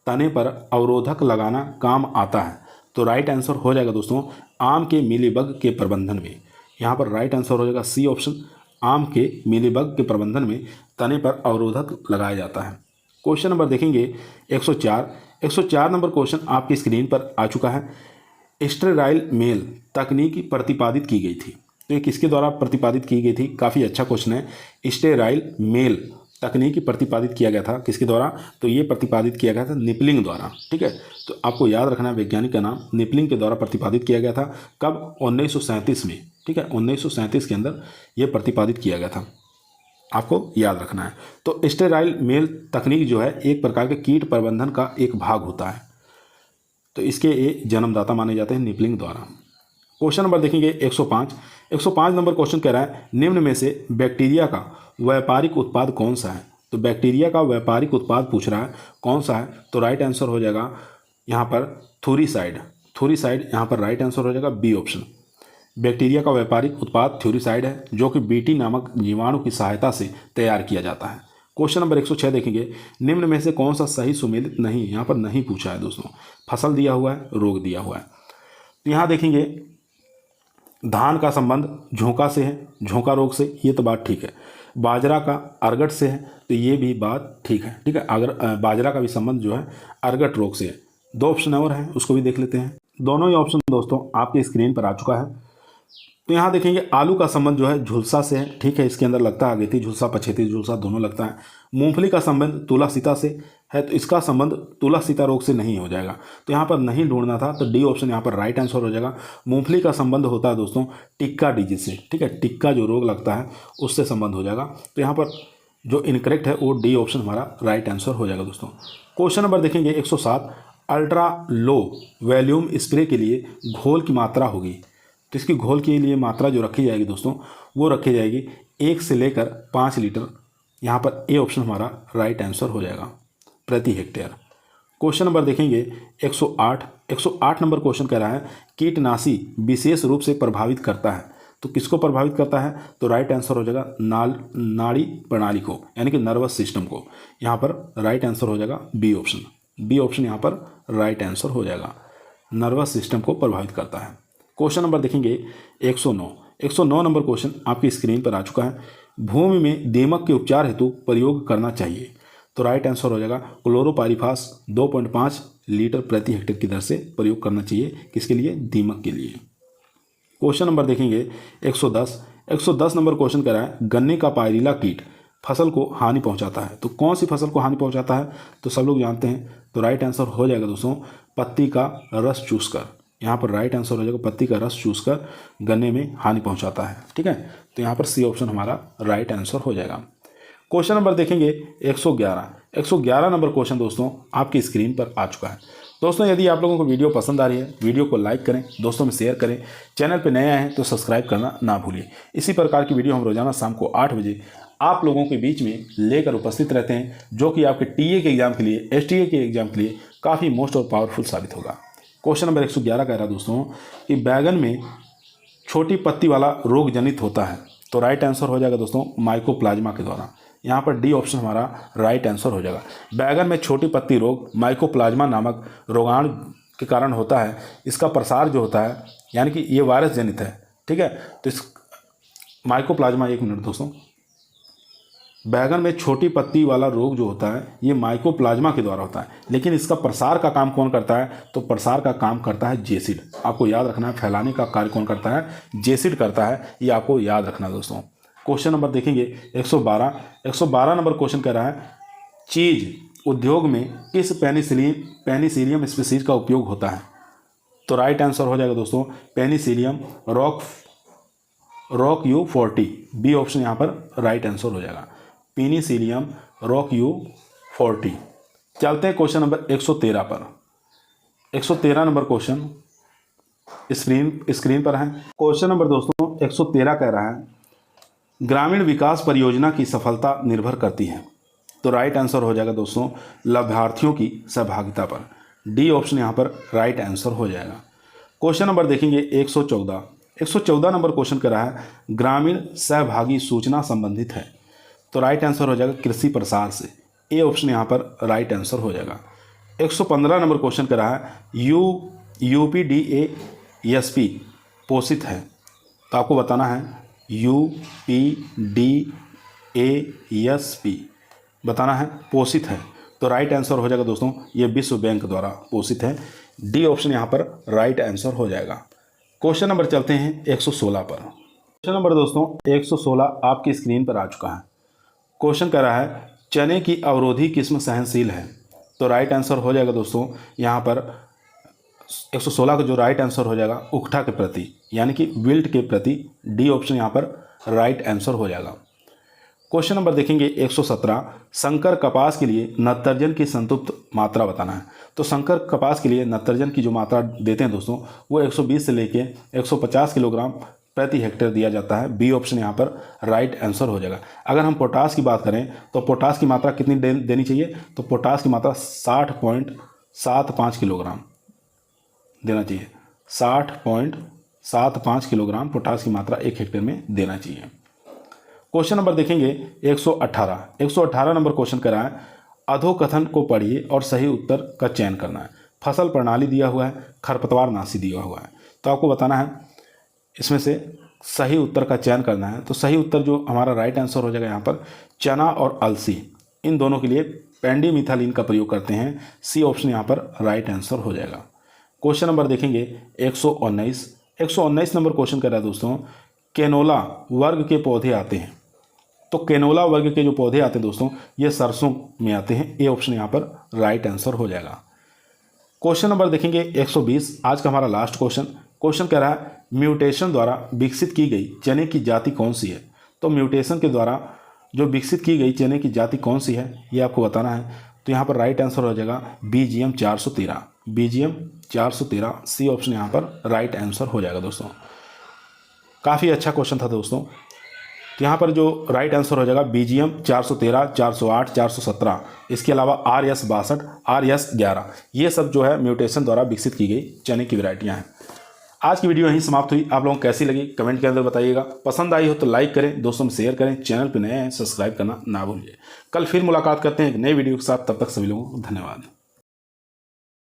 तने पर अवरोधक लगाना काम आता है। तो राइट आंसर हो जाएगा दोस्तों आम के मीलीबग के प्रबंधन में। यहाँ पर राइट आंसर हो जाएगा सी ऑप्शन, आम के मीलीबग के प्रबंधन में तने पर अवरोधक लगाया जाता है। क्वेश्चन नंबर देखेंगे 104 नंबर क्वेश्चन आपकी स्क्रीन पर आ चुका है। स्टेराइल मेल तकनीक प्रतिपादित की गई थी। तो ये किसके द्वारा प्रतिपादित की गई थी, काफ़ी अच्छा क्वेश्चन है। स्टेराइल मेल तकनीकी प्रतिपादित किया गया था किसके द्वारा, तो ये प्रतिपादित किया गया था निपलिंग द्वारा। ठीक है, तो आपको याद रखना है वैज्ञानिक का नाम निपलिंग के द्वारा प्रतिपादित किया गया था। कब, 1937 में। ठीक है, 1937 के अंदर ये प्रतिपादित किया गया था, आपको याद रखना है। तो स्टेराइल मेल तकनीक जो है एक प्रकार के कीट प्रबंधन का एक भाग होता है। तो इसके ये जन्मदाता माने जाते हैं निपलिंग द्वारा। क्वेश्चन नंबर देखेंगे 105 नंबर क्वेश्चन कह रहा है निम्न में से बैक्टीरिया का व्यापारिक उत्पाद कौन सा है। तो बैक्टीरिया का व्यापारिक उत्पाद पूछ रहा है कौन सा है। तो राइट आंसर हो जाएगा यहाँ पर थ्यूरिसाइड। यहाँ पर राइट आंसर हो जाएगा बी ऑप्शन। बैक्टीरिया का व्यापारिक उत्पाद थ्यूरिसाइड है जो कि बीटी नामक जीवाणु की सहायता से तैयार किया जाता है। क्वेश्चन नंबर 106 देखेंगे निम्न में से कौन सा सही सुमेलित नहीं, यहाँ पर नहीं पूछा है दोस्तों, फसल दिया हुआ है, रोग दिया हुआ है। तो यहाँ देखेंगे धान का संबंध झोंका से है, झोंका रोग से, ये तो बात ठीक है। बाजरा का अर्गट से है, तो ये भी बात ठीक है। ठीक है, अगर बाजरा का भी संबंध जो है अर्गट रोग से है। 2 ऑप्शन और हैं, उसको भी देख लेते हैं। दोनों ही ऑप्शन दोस्तों आपके स्क्रीन पर आ चुका है। तो यहाँ देखेंगे आलू का संबंध जो है झुलसा से है। ठीक है, इसके अंदर लगता है अगेती झुलसा, पछेती झुलसा दोनों लगता है। मूंगफली का संबंध तुलासीता से है, तो इसका संबंध तुलासीता रोग से नहीं हो जाएगा, तो यहाँ पर नहीं ढूंढना था। तो डी ऑप्शन यहाँ पर राइट आंसर हो जाएगा। मूंगफली का संबंध होता है दोस्तों टिक्का डिजीज से। ठीक है, टिक्का जो रोग लगता है उससे संबंध हो जाएगा। तो यहाँ पर जो इनकरेक्ट है वो डी ऑप्शन हमारा राइट आंसर हो जाएगा दोस्तों। क्वेश्चन नंबर देखेंगे 107 अल्ट्रा लो वॉल्यूम स्प्रे के लिए घोल की मात्रा होगी। तो इसकी घोल के लिए मात्रा जो रखी जाएगी दोस्तों, वो रखी जाएगी 1 से लेकर 5 लीटर। यहाँ पर ए ऑप्शन हमारा राइट आंसर हो जाएगा प्रति हेक्टेयर। क्वेश्चन नंबर देखेंगे 108 नंबर क्वेश्चन कह रहा है कीटनाशी विशेष रूप से प्रभावित करता है। तो किसको प्रभावित करता है? तो राइट आंसर हो जाएगा नाड़ी प्रणाली को, यानी कि नर्वस सिस्टम को। यहाँ पर राइट आंसर हो जाएगा बी ऑप्शन यहाँ पर राइट आंसर हो जाएगा, नर्वस सिस्टम को प्रभावित करता है। क्वेश्चन नंबर देखेंगे 109 नंबर क्वेश्चन आपकी स्क्रीन पर आ चुका है। भूमि में दीमक के उपचार हेतु प्रयोग करना चाहिए। तो राइट आंसर हो जाएगा क्लोरोपाइरीफास 2.5 लीटर प्रति हेक्टेयर की दर से प्रयोग करना चाहिए। किसके लिए? दीमक के लिए। क्वेश्चन नंबर देखेंगे 110 नंबर क्वेश्चन कह रहा है गन्ने का पायरिला कीट फसल को हानि पहुंचाता है। तो कौन सी फसल को हानि पहुंचाता है? तो सब लोग जानते हैं। तो राइट आंसर हो जाएगा दोस्तों पत्ती का रस चूसकर। यहाँ पर राइट आंसर हो जाएगा पत्ती का रस चूसकर गन्ने में हानि पहुंचाता है। ठीक है, तो यहाँ पर सी ऑप्शन हमारा राइट आंसर हो जाएगा। क्वेश्चन नंबर देखेंगे 111 नंबर क्वेश्चन दोस्तों आपकी स्क्रीन पर आ चुका है। दोस्तों यदि आप लोगों को वीडियो पसंद आ रही है, वीडियो को लाइक करें, दोस्तों में शेयर करें, चैनल पर नए आए हैं तो सब्सक्राइब करना ना भूलिए। इसी प्रकार की वीडियो हम रोजाना शाम को 8 बजे आप लोगों के बीच में लेकर उपस्थित रहते हैं, जो कि आपके टीए के एग्जाम के लिए, एसटीए के एग्जाम के लिए काफ़ी मोस्ट और पावरफुल साबित होगा। क्वेश्चन नंबर 111 कह रहा है दोस्तों कि बैगन में छोटी पत्ती वाला रोग जनित होता है। तो राइट आंसर हो जाएगा दोस्तों माइकोप्लाज्मा के द्वारा। यहाँ पर डी ऑप्शन हमारा राइट आंसर हो जाएगा। बैगन में छोटी पत्ती रोग माइकोप्लाज्मा नामक रोगाणु के कारण होता है। इसका प्रसार जो होता है, यानी कि ये वायरस जनित है। ठीक है, तो इस माइकोप्लाज्मा, एक मिनट दोस्तों, बैगन में छोटी पत्ती वाला रोग जो होता है ये माइकोप्लाज्मा के द्वारा होता है, लेकिन इसका प्रसार का काम कौन करता है? तो प्रसार का काम करता है जेसिड। आपको याद रखना है, फैलाने का कार्य कौन करता है? जेसिड करता है, ये आपको याद रखना है दोस्तों। क्वेश्चन नंबर देखेंगे 112 नंबर क्वेश्चन कह रहा है चीज उद्योग में किस पेनिसिलियम स्पीसीज का उपयोग होता है। तो राइट आंसर हो जाएगा दोस्तों Penicillium rock U40। B option यहाँ पर राइट आंसर हो जाएगा, पेनिसिलियम रॉक U40। चलते हैं क्वेश्चन नंबर 113 पर। 113 नंबर क्वेश्चन स्क्रीन पर है। क्वेश्चन नंबर दोस्तों 113 कह रहा है ग्रामीण विकास परियोजना की सफलता निर्भर करती है। तो राइट आंसर हो जाएगा दोस्तों लाभार्थियों की सहभागिता पर। डी ऑप्शन यहाँ पर राइट आंसर हो जाएगा। क्वेश्चन नंबर देखेंगे 114 नंबर क्वेश्चन कर रहा है ग्रामीण सहभागी सूचना संबंधित है। तो राइट आंसर हो जाएगा कृषि प्रसार से। ए ऑप्शन यहाँ पर राइट आंसर हो जाएगा। 115 नंबर क्वेश्चन कर रहा है UPDASP पोषित है। तो आपको बताना है UPDASP बताना है पोषित है। तो राइट आंसर हो जाएगा दोस्तों ये विश्व बैंक द्वारा पोषित है। डी ऑप्शन यहाँ पर राइट आंसर हो जाएगा। क्वेश्चन नंबर चलते हैं 116 पर। क्वेश्चन नंबर दोस्तों 116 आपकी स्क्रीन पर आ चुका है। क्वेश्चन कह रहा है चने की अवरोधी किस्म सहनशील है। तो राइट आंसर हो जाएगा दोस्तों यहाँ पर 116 का जो राइट आंसर हो जाएगा उकठा के प्रति, यानी कि विल्ट के प्रति। डी ऑप्शन यहाँ पर राइट आंसर हो जाएगा। क्वेश्चन नंबर देखेंगे 117 संकर कपास के लिए नत्रजन की संतृप्त मात्रा बताना है। तो संकर कपास के लिए नत्रजन की जो मात्रा देते हैं दोस्तों वो 120 से लेके 150 किलोग्राम प्रति हेक्टेयर दिया जाता है। बी ऑप्शन यहाँ पर राइट आंसर हो जाएगा। अगर हम पोटास की बात करें तो पोटास की मात्रा कितनी देनी चाहिए? तो पोटास की मात्रा 60.75 किलोग्राम देना चाहिए। 60.75 किलोग्राम पोटास की मात्रा 1 हेक्टेयर में देना चाहिए। क्वेश्चन नंबर देखेंगे 118 नंबर क्वेश्चन कर रहा है अधोकथन को पढ़िए और सही उत्तर का चयन करना है। फसल प्रणाली दिया हुआ है, खरपतवार नाशी दिया हुआ है। तो आपको बताना है इसमें से सही उत्तर का चयन करना है। तो सही उत्तर जो हमारा राइट आंसर हो जाएगा यहाँ पर चना और अलसी, इन दोनों के लिए पेंडिमिथालिन का प्रयोग करते हैं। सी ऑप्शन यहाँ पर राइट आंसर हो जाएगा। क्वेश्चन नंबर देखेंगे 119 नंबर क्वेश्चन कर रहा है दोस्तों केनोला वर्ग के पौधे आते हैं। तो केनोला वर्ग के जो पौधे आते हैं दोस्तों ये सरसों में आते हैं। ए ऑप्शन यहाँ पर राइट आंसर हो जाएगा। क्वेश्चन नंबर देखेंगे 120 आज का हमारा लास्ट क्वेश्चन कह रहा है म्यूटेशन द्वारा विकसित की गई चने की जाति कौन सी है। तो म्यूटेशन के द्वारा जो विकसित की गई चने की जाति कौन सी है ये आपको बताना है। तो यहाँ पर राइट आंसर हो जाएगा BGM 413। BGM 413, सी ऑप्शन यहाँ पर राइट आंसर हो जाएगा दोस्तों। काफ़ी अच्छा क्वेश्चन था दोस्तों। तो यहाँ पर जो राइट आंसर हो जाएगा BGM 413, 408, 417, इसके अलावा RS 62, RS 11, ये सब जो है म्यूटेशन द्वारा विकसित की गई चने की वैरायटियाँ हैं। आज की वीडियो यहीं समाप्त हुई। आप लोगों को कैसी लगी कमेंट के अंदर बताइएगा। पसंद आई हो तो लाइक करें, दोस्तों में शेयर करें, चैनल पर नए हैं सब्सक्राइब करना ना भूलिए। कल फिर मुलाकात करते हैं एक नई वीडियो के साथ, तब तक सभी लोगों को धन्यवाद।